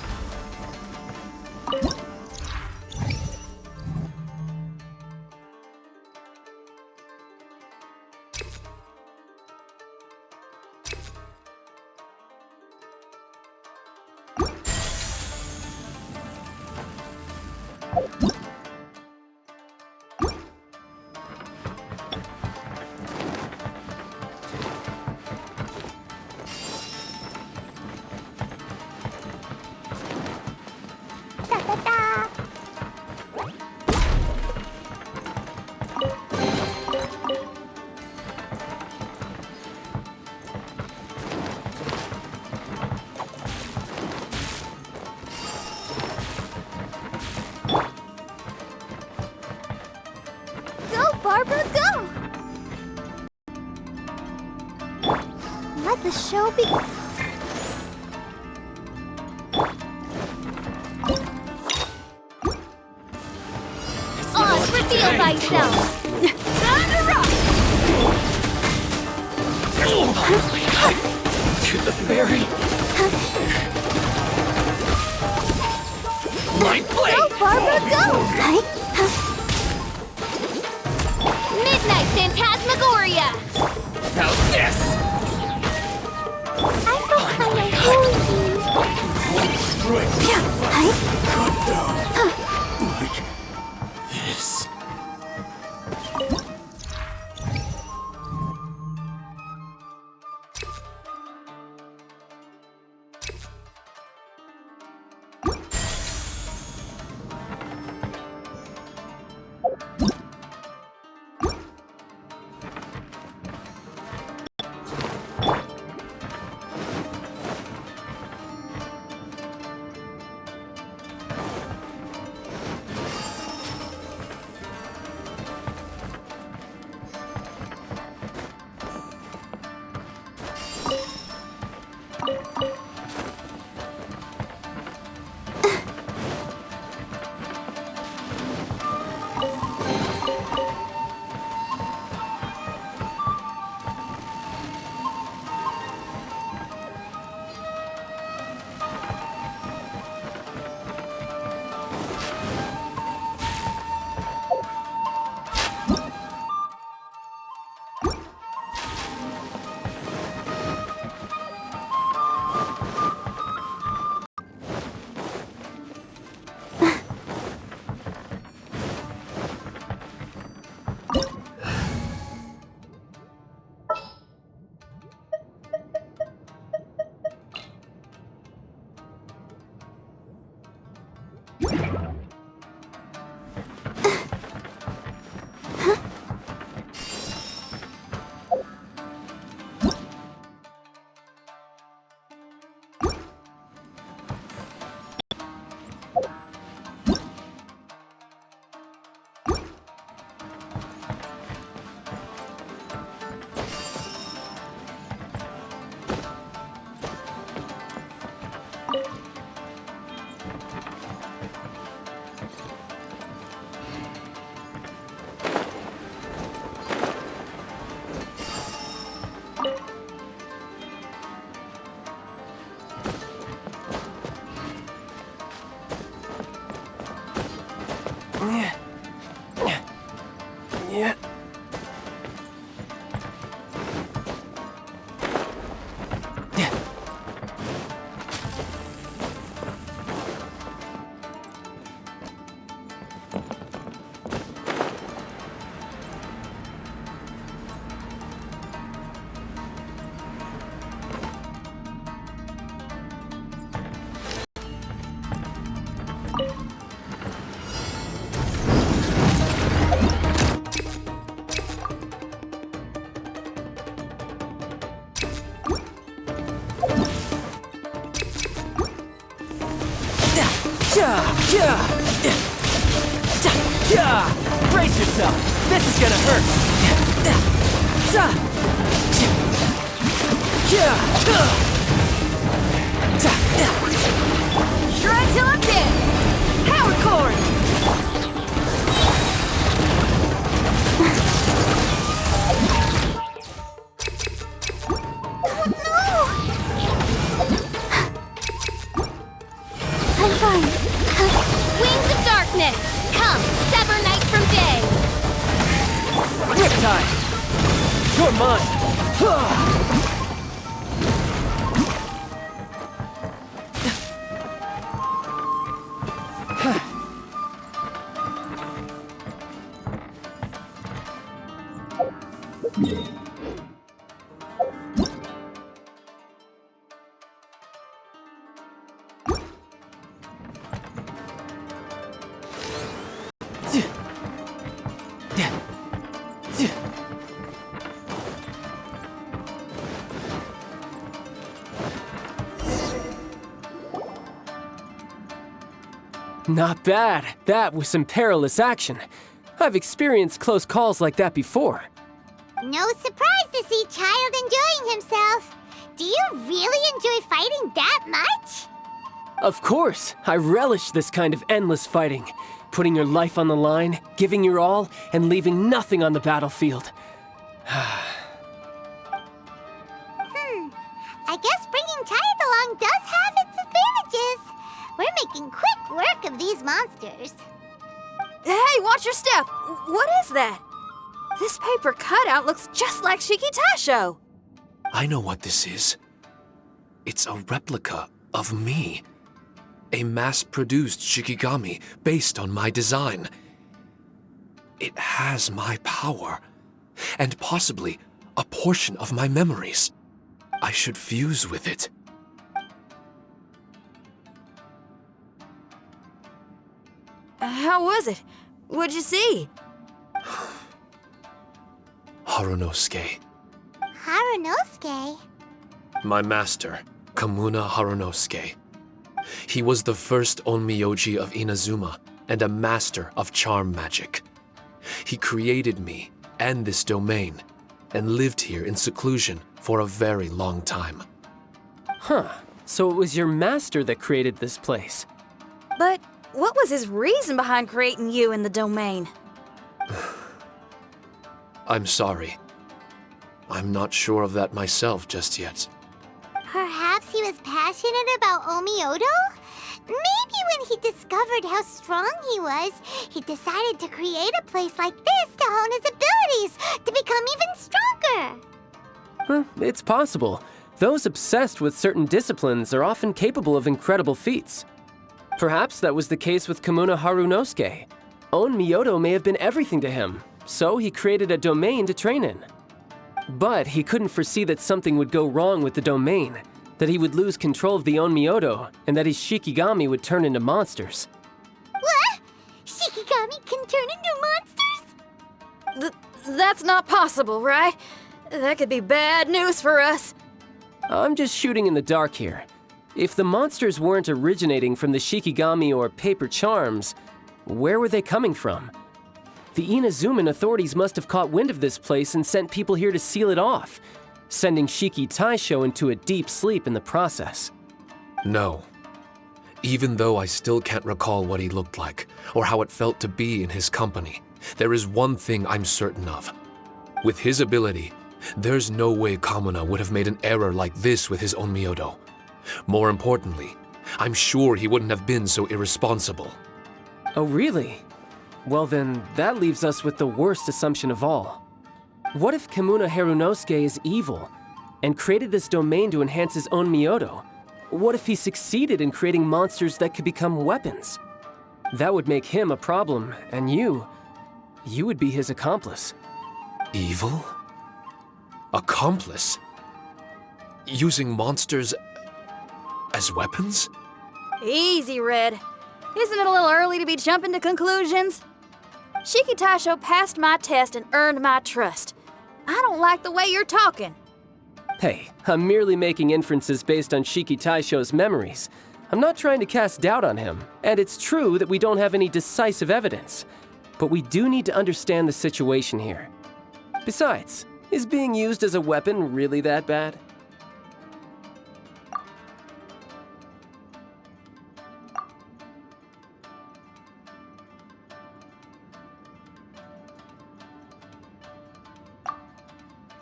Da da da. Go, Barbara, go! Let the show be. Oz, reveal thyself! To the very my blade. Go, Barbara, go! Midnight Phantasmagoria! How's this? I feel kind of Cut down. Like this. Yeah. Brace yourself! This is gonna hurt! Shred till I'm dead! Power chord! I'm fine. Wings of darkness! Come, sever night from day! Riptide! You're mine! Not bad. That was some perilous action. I've experienced close calls like that before. No surprise to see Childe enjoying himself. Do you really enjoy fighting that much? Of course. I relish this kind of endless fighting. Putting your life on the line, giving your all, and leaving nothing on the battlefield. I guess bringing Childe along does have its advantages. We're making quick work of these monsters. Hey, watch your step! What is that? This paper cutout looks just like Shiki Taishou. I know what this is. It's a replica of me. A mass-produced Shikigami based on my design. It has my power, and possibly a portion of my memories. I should fuse with it. How was it? What'd you see? Harunosuke. Harunosuke? My master, Kamuna Harunosuke. He was the first Onmyoji of Inazuma and a master of charm magic. He created me and this domain and lived here in seclusion for a very long time. Huh. So it was your master that created this place. But what was his reason behind creating you in the domain? I'm sorry. I'm not sure of that myself just yet. Perhaps he was passionate about Onmyodo? Maybe when he discovered how strong he was, he decided to create a place like this to hone his abilities, to become even stronger. It's possible. Those obsessed with certain disciplines are often capable of incredible feats. Perhaps that was the case with Kamuna Harunosuke. Onmyodo may have been everything to him, so he created a domain to train in. But he couldn't foresee that something would go wrong with the domain, that he would lose control of the Onmyodo, and that his Shikigami would turn into monsters. What? Shikigami can turn into monsters? That's not possible, right? That could be bad news for us. I'm just shooting in the dark here. If the monsters weren't originating from the Shikigami or paper charms, where were they coming from? The Inazuman authorities must have caught wind of this place and sent people here to seal it off, sending Shiki Taishou into a deep sleep in the process. No. Even though I still can't recall what he looked like, or how it felt to be in his company, there is one thing I'm certain of. With his ability, there's no way Kamuna would have made an error like this with his Onmyodo. More importantly, I'm sure he wouldn't have been so irresponsible. Oh, really? Well then, that leaves us with the worst assumption of all. What if Kimuna Harunosuke is evil, and created this domain to enhance his own Myoto? What if he succeeded in creating monsters that could become weapons? That would make him a problem, and you would be his accomplice. Evil? Accomplice? Using monsters as weapons? Easy, Red. Isn't it a little early to be jumping to conclusions? Shiki Taishou passed my test and earned my trust. I don't like the way you're talking. Hey, I'm merely making inferences based on Shiki Taishou's memories. I'm not trying to cast doubt on him, and it's true that we don't have any decisive evidence. But we do need to understand the situation here. Besides, is being used as a weapon really that bad?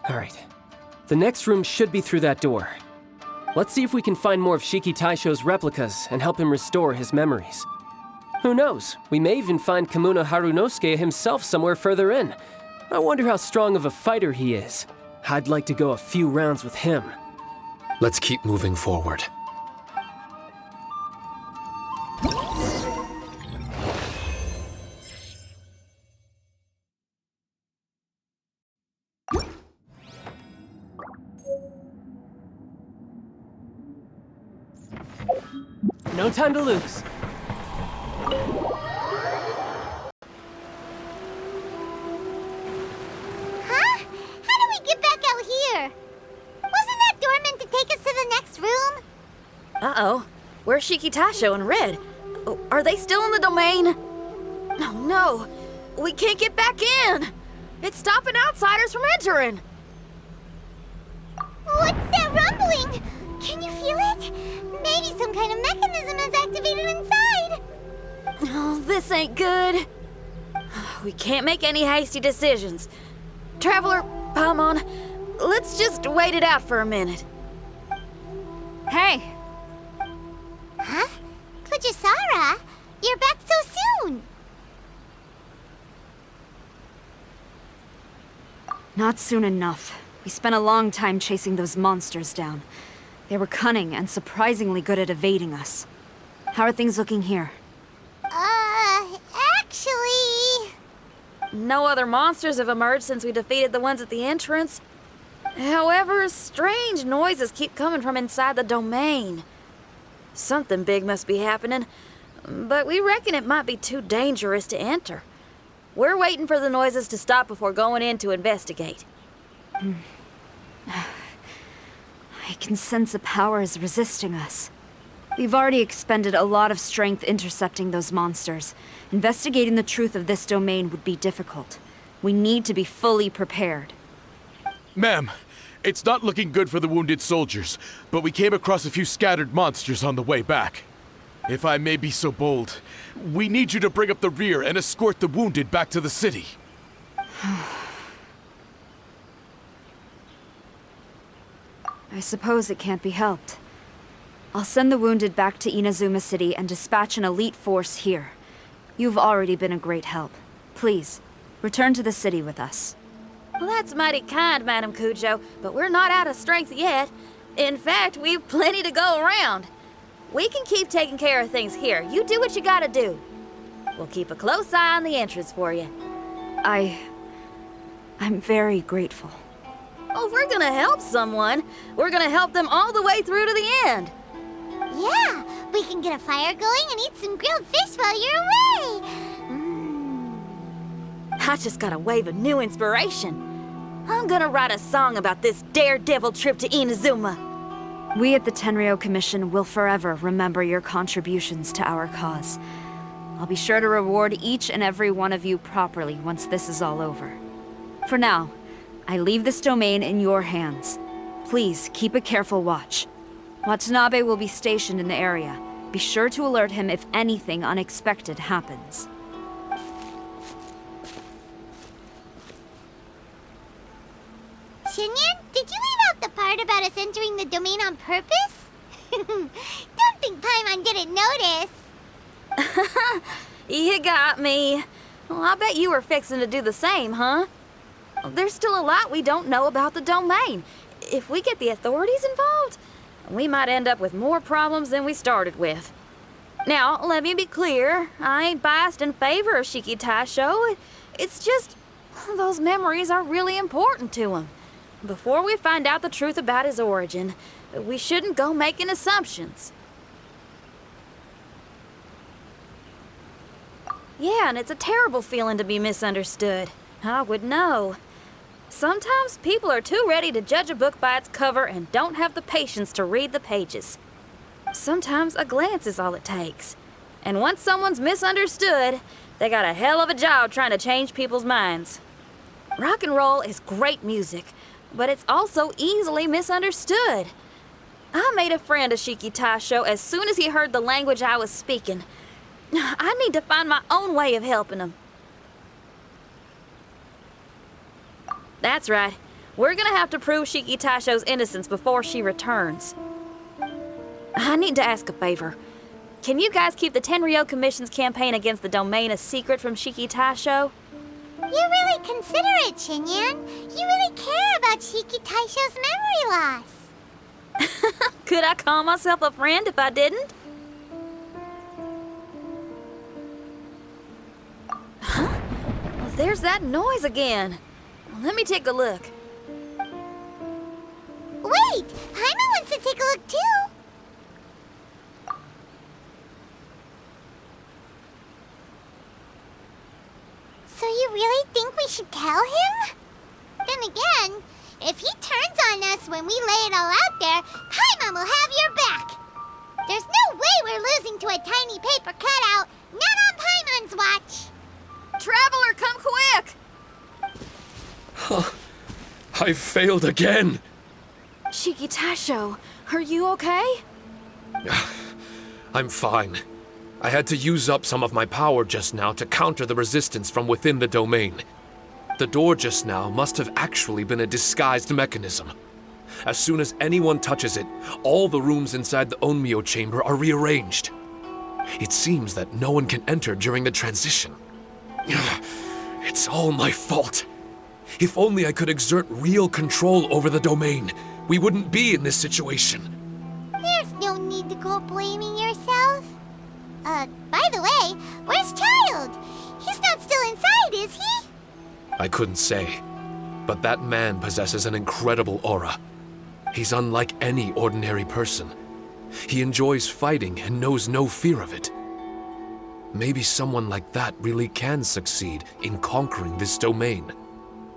Alright. The next room should be through that door. Let's see if we can find more of Shiki Taishou's replicas and help him restore his memories. Who knows? We may even find Kimuna Harunosuke himself somewhere further in. I wonder how strong of a fighter he is. I'd like to go a few rounds with him. Let's keep moving forward. No time to lose. Huh? How do we get back out here? Wasn't that door meant to take us to the next room? Uh-oh. Where's Shiki Taishou and Red? Oh, are they still in the domain? Oh no! We can't get back in! It's stopping outsiders from entering! What's that rumbling? Can you feel it? Maybe some kind of mechanism is activated inside. Oh, this ain't good. We can't make any hasty decisions. Traveler, Paimon, let's just wait it out for a minute. Hey! Huh? Kujou Sara, you're back so soon. Not soon enough. We spent a long time chasing those monsters down. They were cunning and surprisingly good at evading us. How are things looking here? Actually... No other monsters have emerged since we defeated the ones at the entrance. However, strange noises keep coming from inside the domain. Something big must be happening, but we reckon it might be too dangerous to enter. We're waiting for the noises to stop before going in to investigate. I can sense a power is resisting us. We've already expended a lot of strength intercepting those monsters. Investigating the truth of this domain would be difficult. We need to be fully prepared. Ma'am, it's not looking good for the wounded soldiers, but we came across a few scattered monsters on the way back. If I may be so bold, we need you to bring up the rear and escort the wounded back to the city. I suppose it can't be helped. I'll send the wounded back to Inazuma City and dispatch an elite force here. You've already been a great help. Please, return to the city with us. Well, that's mighty kind, Madam Kujou, but we're not out of strength yet. In fact, we've plenty to go around. We can keep taking care of things here. You do what you gotta do. We'll keep a close eye on the entrance for you. I'm very grateful. Oh, if we're gonna help someone, we're gonna help them all the way through to the end. Yeah, we can get a fire going and eat some grilled fish while you're away. I just got a wave of new inspiration. I'm gonna write a song about this daredevil trip to Inazuma. We at the Tenryou Commission will forever remember your contributions to our cause. I'll be sure to reward each and every one of you properly once this is all over. For now, I leave this domain in your hands. Please keep a careful watch. Watanabe will be stationed in the area. Be sure to alert him if anything unexpected happens. Xinyan, did you leave out the part about us entering the domain on purpose? Don't think Paimon didn't notice. You got me. Well, I bet you were fixing to do the same, huh? There's still a lot we don't know about the domain. If we get the authorities involved, we might end up with more problems than we started with. Now, let me be clear. I ain't biased in favor of Shiki Taishou. It's just, those memories are really important to him. Before we find out the truth about his origin, we shouldn't go making assumptions. Yeah, and it's a terrible feeling to be misunderstood. I would know. Sometimes people are too ready to judge a book by its cover and don't have the patience to read the pages. Sometimes a glance is all it takes. And once someone's misunderstood, they got a hell of a job trying to change people's minds. Rock and roll is great music, but it's also easily misunderstood. I made a friend of Shiki Taishou as soon as he heard the language I was speaking. I need to find my own way of helping him. That's right. We're gonna have to prove Shiki Taishou's innocence before she returns. I need to ask a favor. Can you guys keep the Tenryou Commission's campaign against the domain a secret from Shiki Taishou? You're really considerate, Xinyan. You really care about Shiki Taishou's memory loss. Could I call myself a friend if I didn't? Huh? Well, there's that noise again. Let me take a look. Wait! Paimon wants to take a look too! So you really think we should tell him? Then again, if he turns on us when we lay it all out there, Paimon will have your back! There's no way we're losing to a tiny paper cutout, not on Paimon's watch! Traveler, come quick! I failed again! Shiki Taishou, are you okay? I'm fine. I had to use up some of my power just now to counter the resistance from within the domain. The door just now must have actually been a disguised mechanism. As soon as anyone touches it, all the rooms inside the Onmyou chamber are rearranged. It seems that no one can enter during the transition. It's all my fault. If only I could exert real control over the domain, we wouldn't be in this situation. There's no need to go blaming yourself. By the way, where's Childe? He's not still inside, is he? I couldn't say, but that man possesses an incredible aura. He's unlike any ordinary person. He enjoys fighting and knows no fear of it. Maybe someone like that really can succeed in conquering this domain.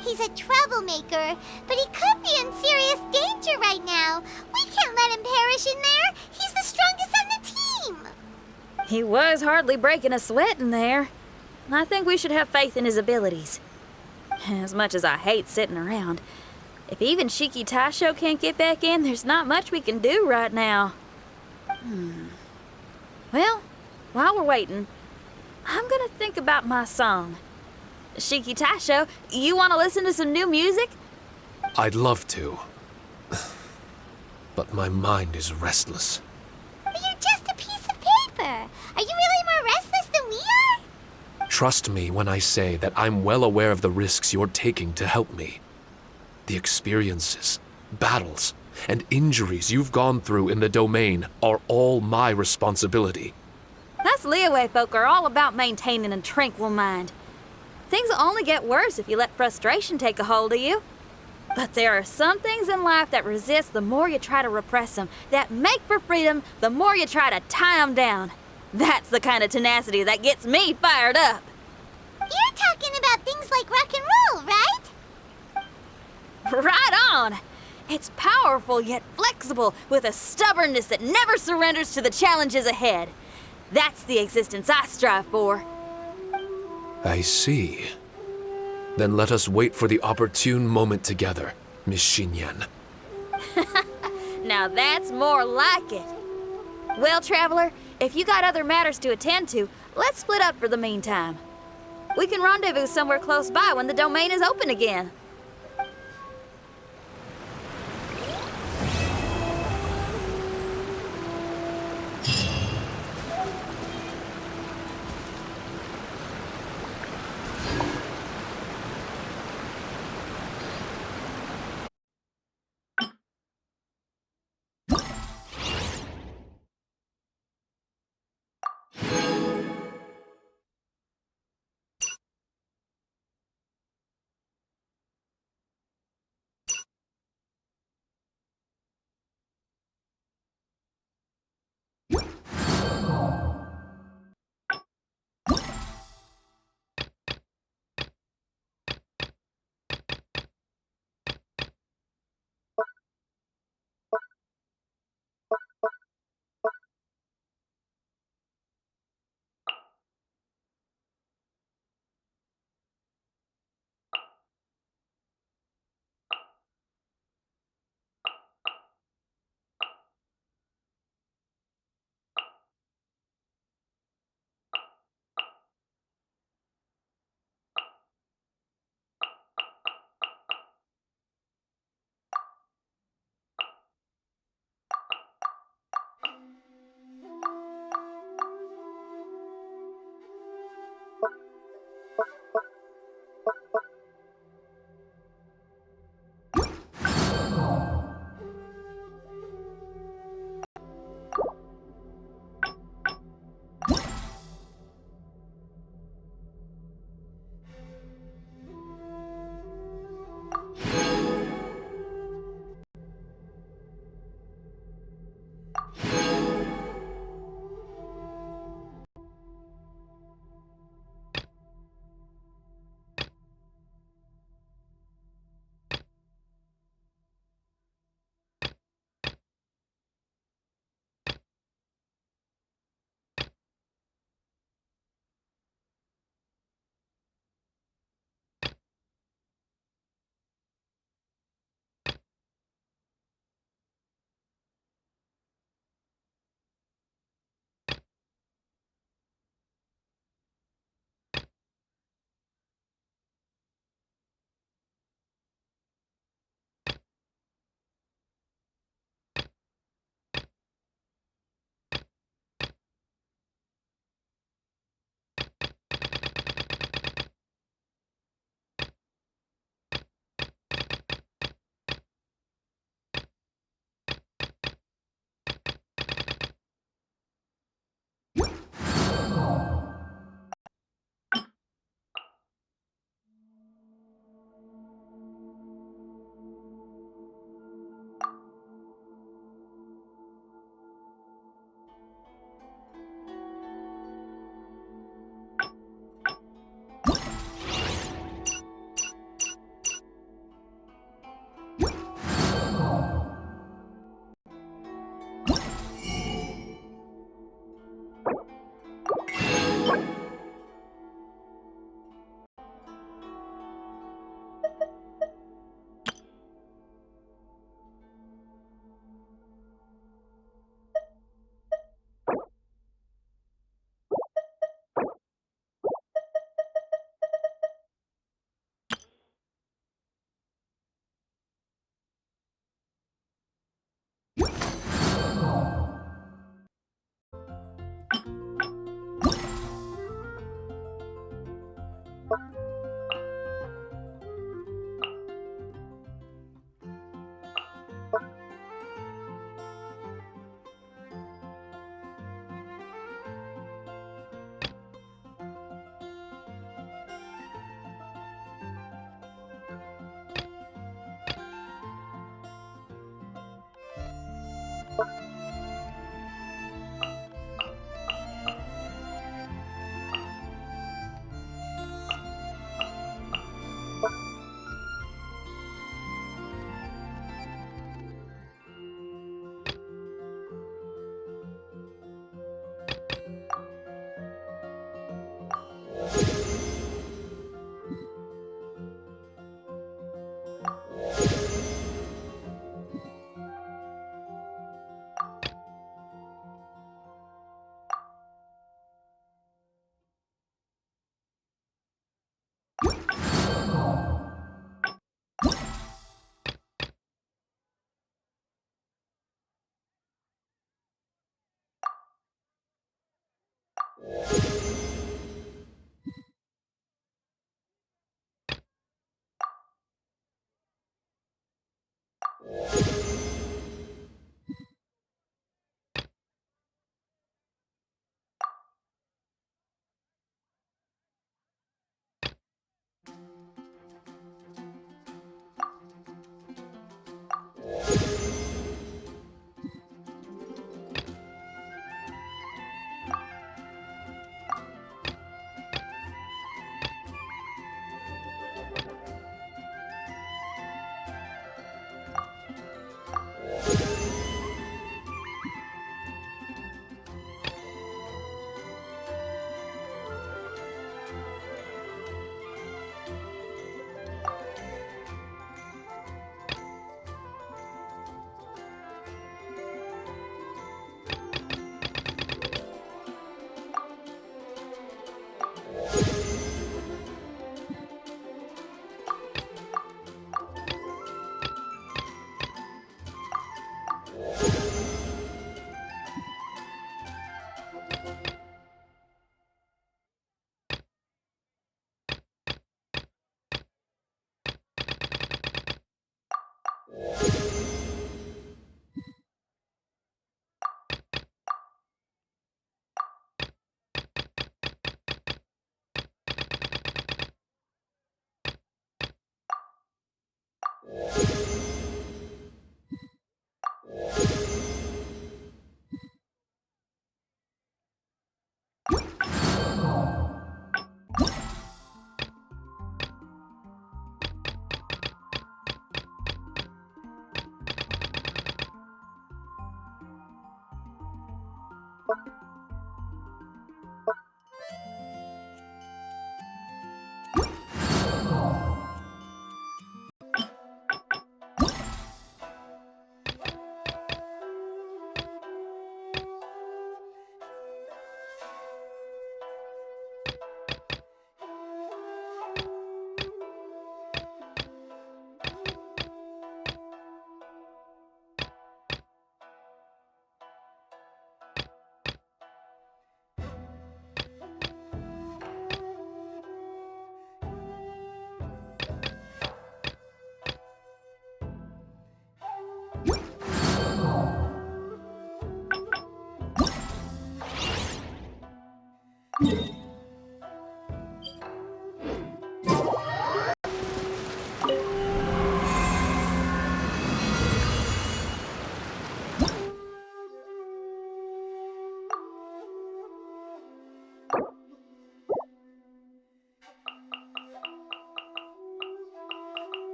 He's a troublemaker, but he could be in serious danger right now. We can't let him perish in there. He's the strongest on the team. He was hardly breaking a sweat in there. I think we should have faith in his abilities. As much as I hate sitting around, if even Shiki Taishou can't get back in, there's not much we can do right now. Well, while we're waiting, I'm gonna think about my song. Shiki Taishou, you want to listen to some new music? I'd love to. But my mind is restless. But you're just a piece of paper. Are you really more restless than we are? Trust me when I say that I'm well aware of the risks you're taking to help me. The experiences, battles, and injuries you've gone through in the domain are all my responsibility. Us Liyue folk are all about maintaining a tranquil mind. Things will only get worse if you let frustration take a hold of you. But there are some things in life that resist the more you try to repress them, that make for freedom the more you try to tie them down. That's the kind of tenacity that gets me fired up. You're talking about things like rock and roll, right? Right on! It's powerful yet flexible, with a stubbornness that never surrenders to the challenges ahead. That's the existence I strive for. I see. Then let us wait for the opportune moment together, Miss Xinyan. Now that's more like it. Well, Traveler, if you got other matters to attend to, let's split up for the meantime. We can rendezvous somewhere close by when the domain is open again.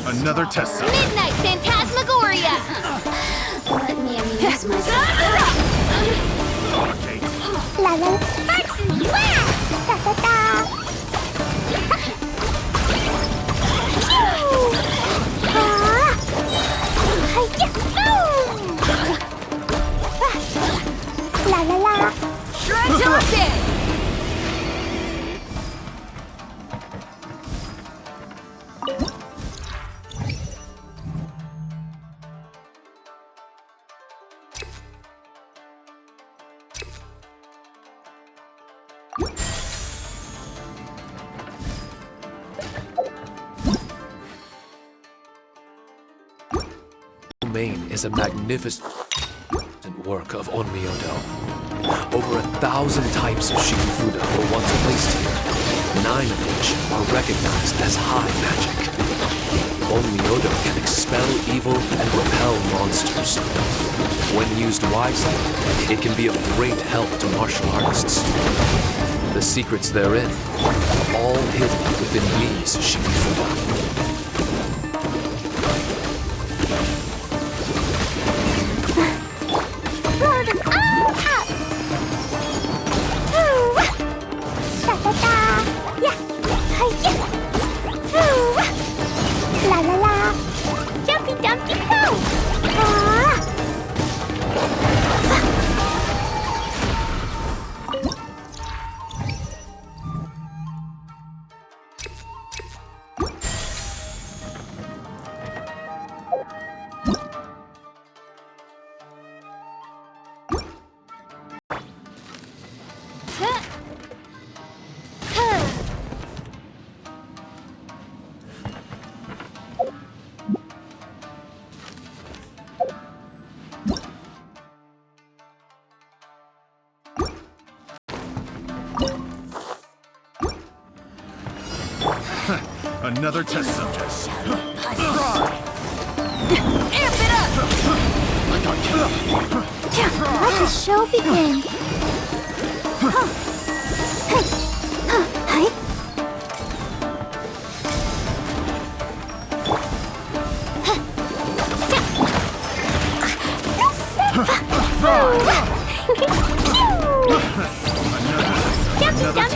Another test cell. Midnight Phantasmagoria! Let me amuse myself. La la. Sparks and blast! Da da da. La la la. Shred till it's dead! Domain is a magnificent work of Onmyou. Over 1,000 types of Shikifuda were once placed here, 9 of which are recognized as high magic. Onmyou can expel evil and repel monsters. When used wisely, it can be of great help to martial artists. The secrets therein, all hidden within these Shikifuda. Roll them all up! Ooh! Da-da-da! Yeah! Hi-ya! Ooh! La-la-la! Jumpy-dumpy-go! Ah! Another test subject. Amp it up! Let the show begin. Hi. Another test.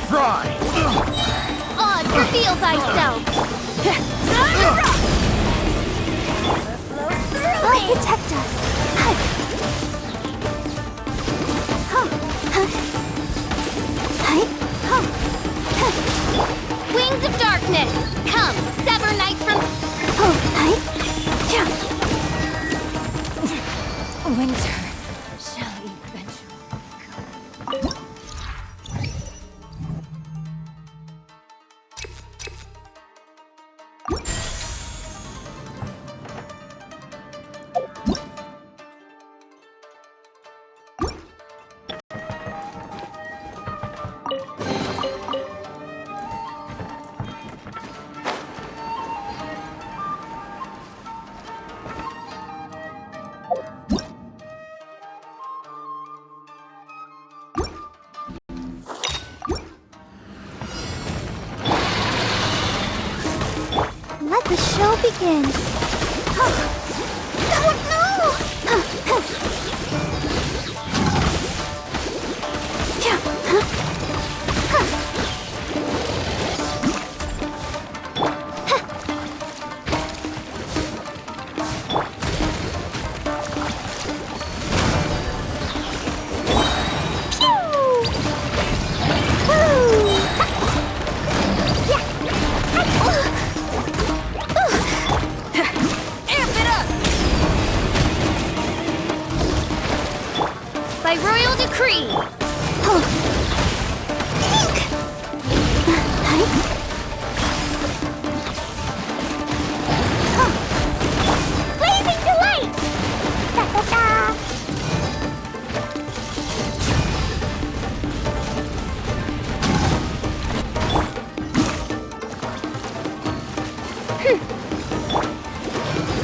Fry! Oz, reveal thyself! Oh, protect us. Wings of darkness! Come, sever night from... Winter shall eventually come. Let the show begin. Oh no! By royal decree! Blazing delight! Da-da-da!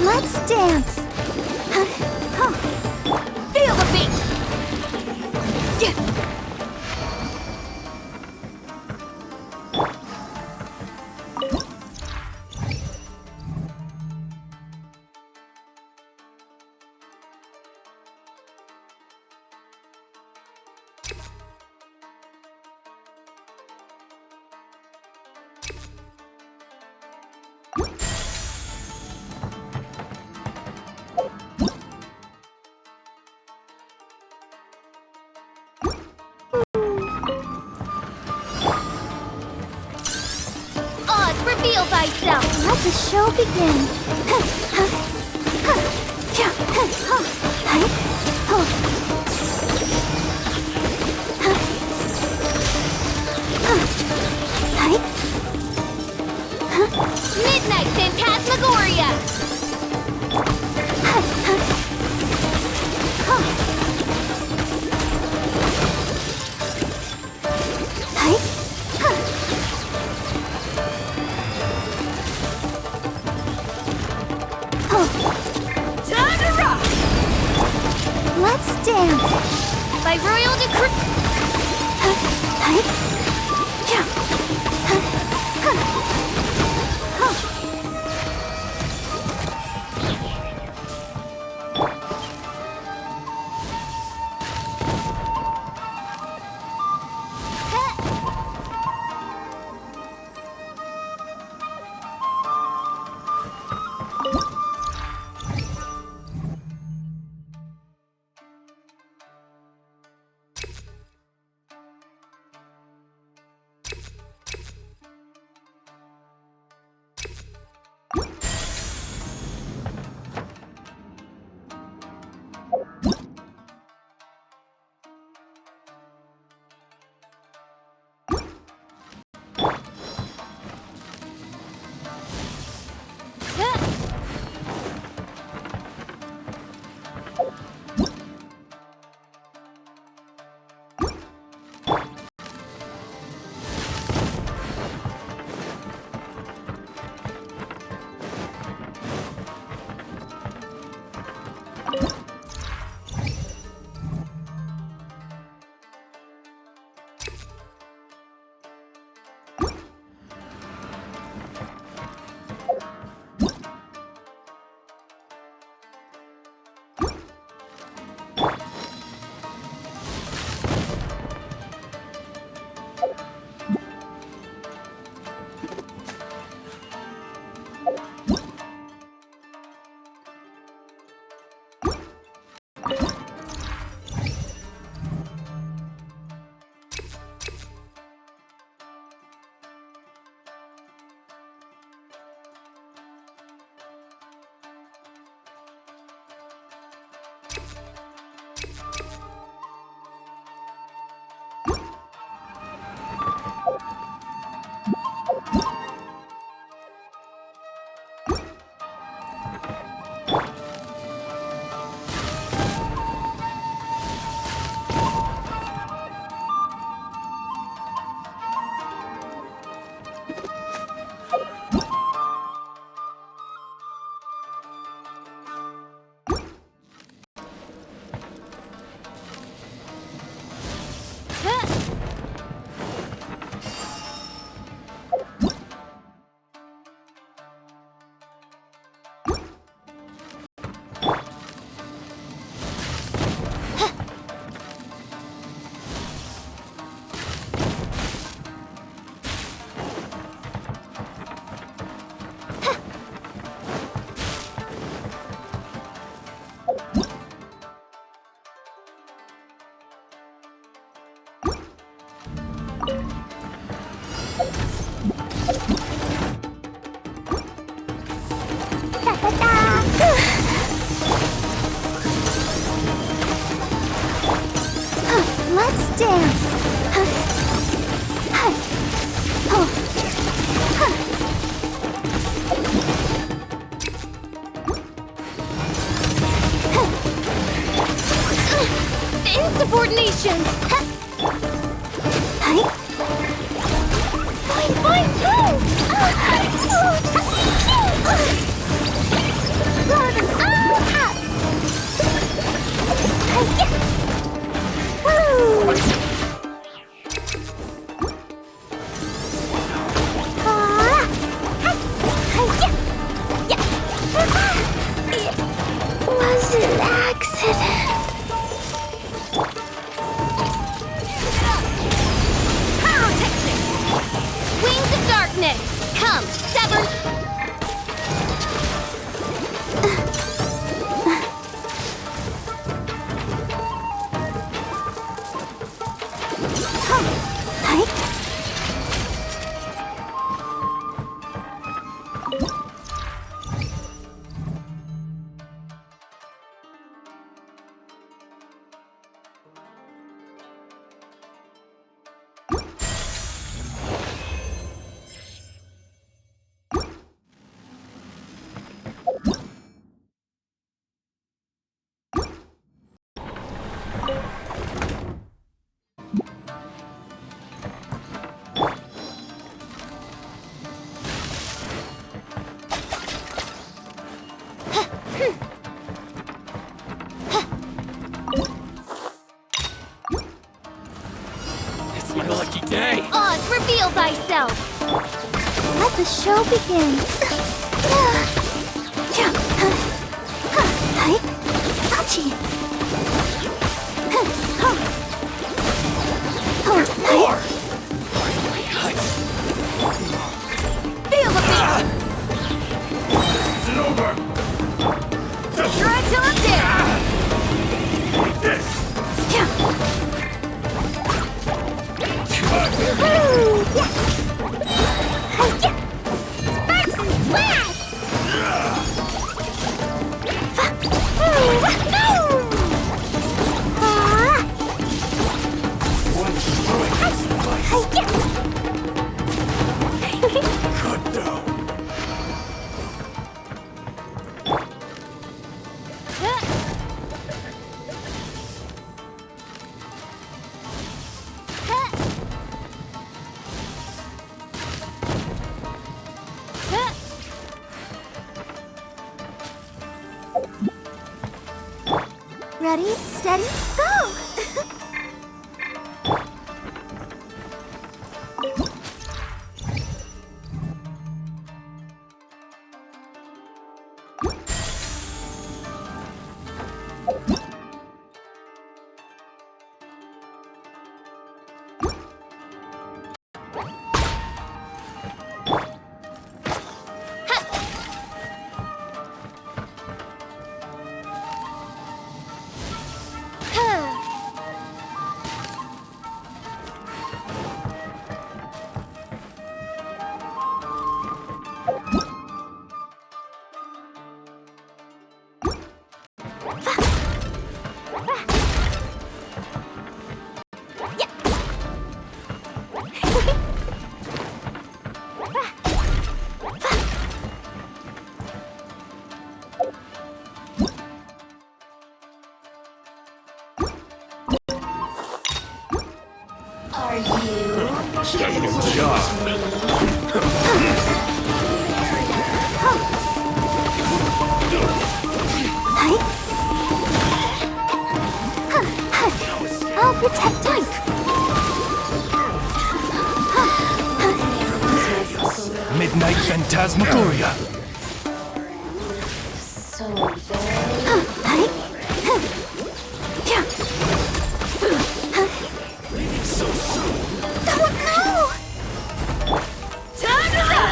Let's dance! Feel the beat! Oz, reveal thyself! Let the show begin! Midnight Phantasmagoria! let's dance. By royal decree. Let's dance. Insubordination! Was an accident. Wings of darkness! Come, sever! Hey! Oz, reveal thyself! Let the show begin. Feel the beat! Is it over? Try till I'm dead! Like this! Sparks and splash! Cut down. Ready, steady, go! Good job. I'll protect us. Midnight Phantasmagoria. Da-da-da!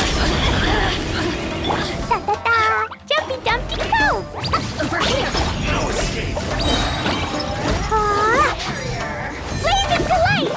Jumpy Dumpty go! Over here! No escape. Blaze into light!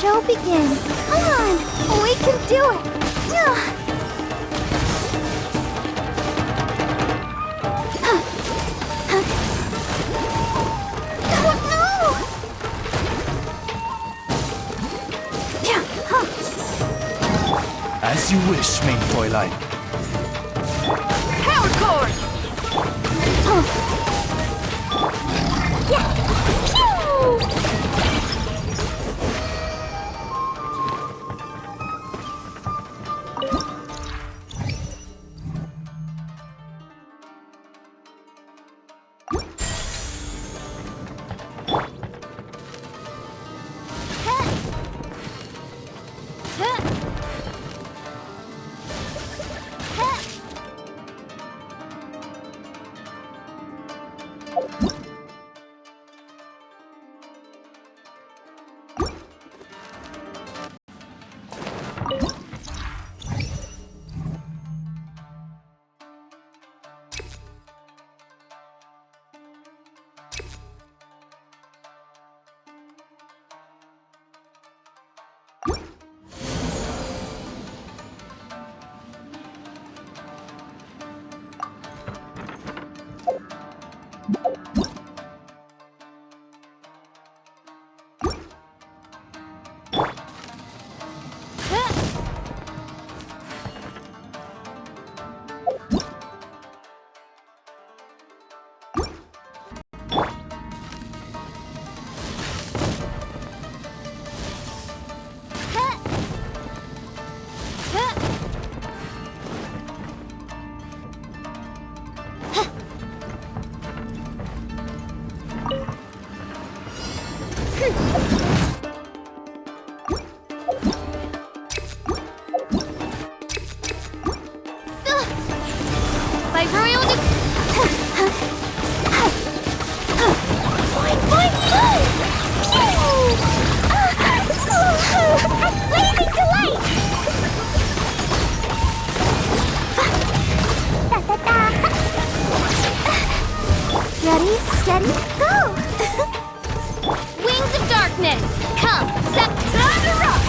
show begin. Come on, we can do it. As you wish, main Fräulein. Power chord! Yeah. Pew! Ready, steady, go! Wings of darkness! Come, set, time to rock!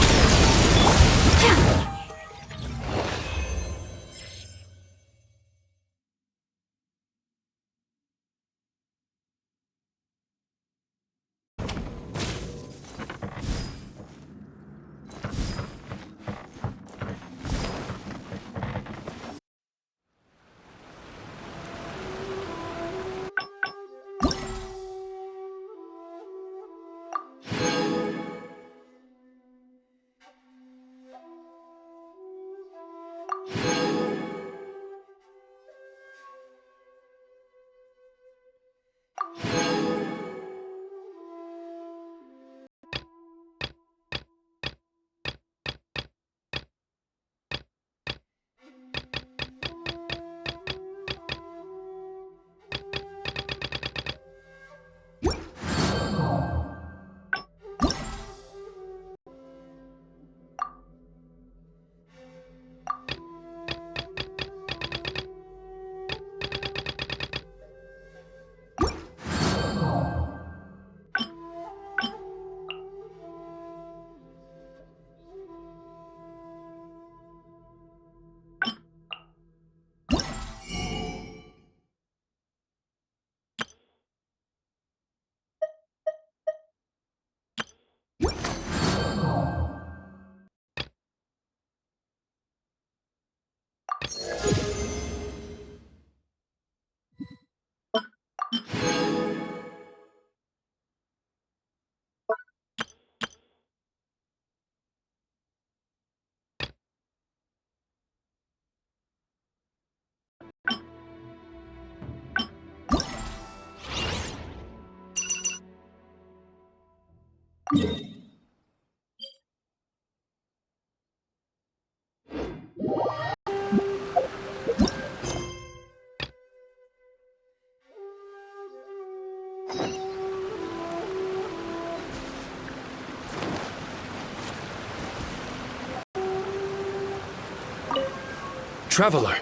Traveler,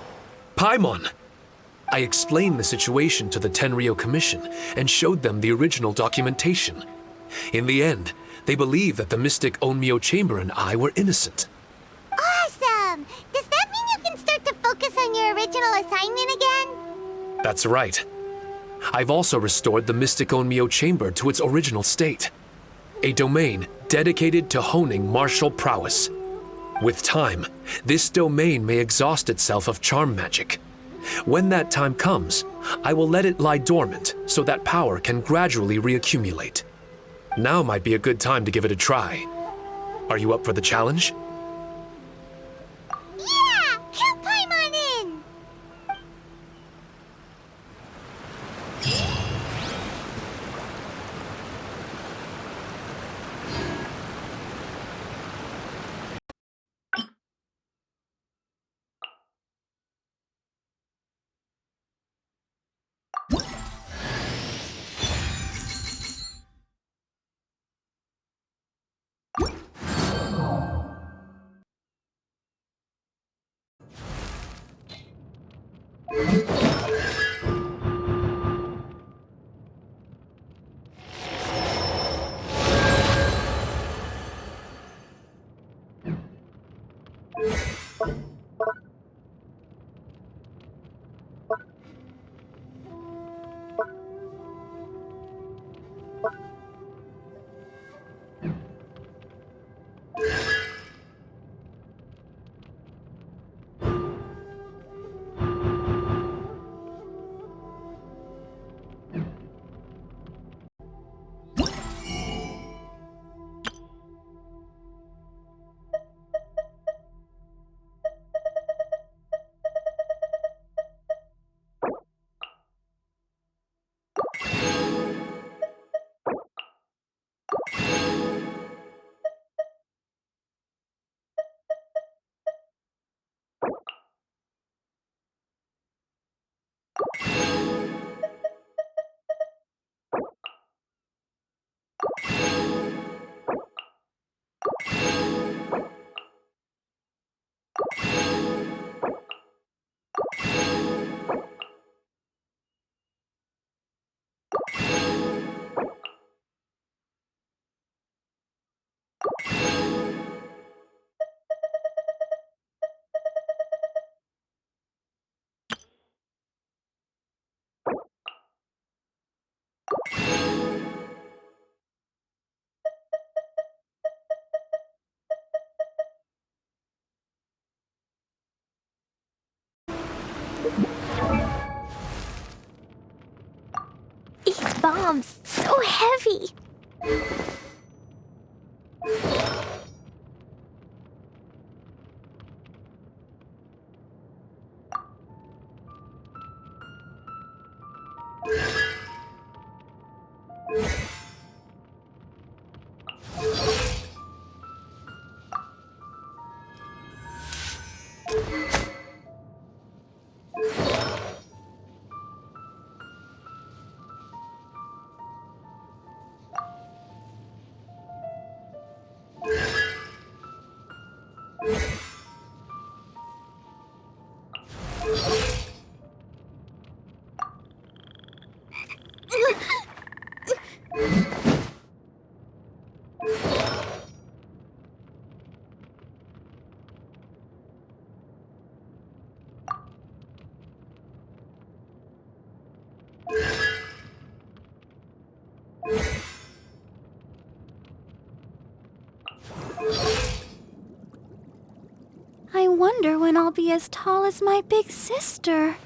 Paimon! I explained the situation to the Tenryou Commission and showed them the original documentation. In the end, they believe that the mystic Onmyou chamber and I were innocent. Awesome! Does that mean you can start to focus on your original assignment again? That's right. I've also restored the mystic Onmyou chamber to its original state. A domain dedicated to honing martial prowess. With time, this domain may exhaust itself of charm magic. When that time comes, I will let it lie dormant so that power can gradually reaccumulate. Now might be a good time to give it a try. Are you up for the challenge? Yeah! Help climb on in! These bombs, so heavy! I wonder when I'll be as tall as my big sister.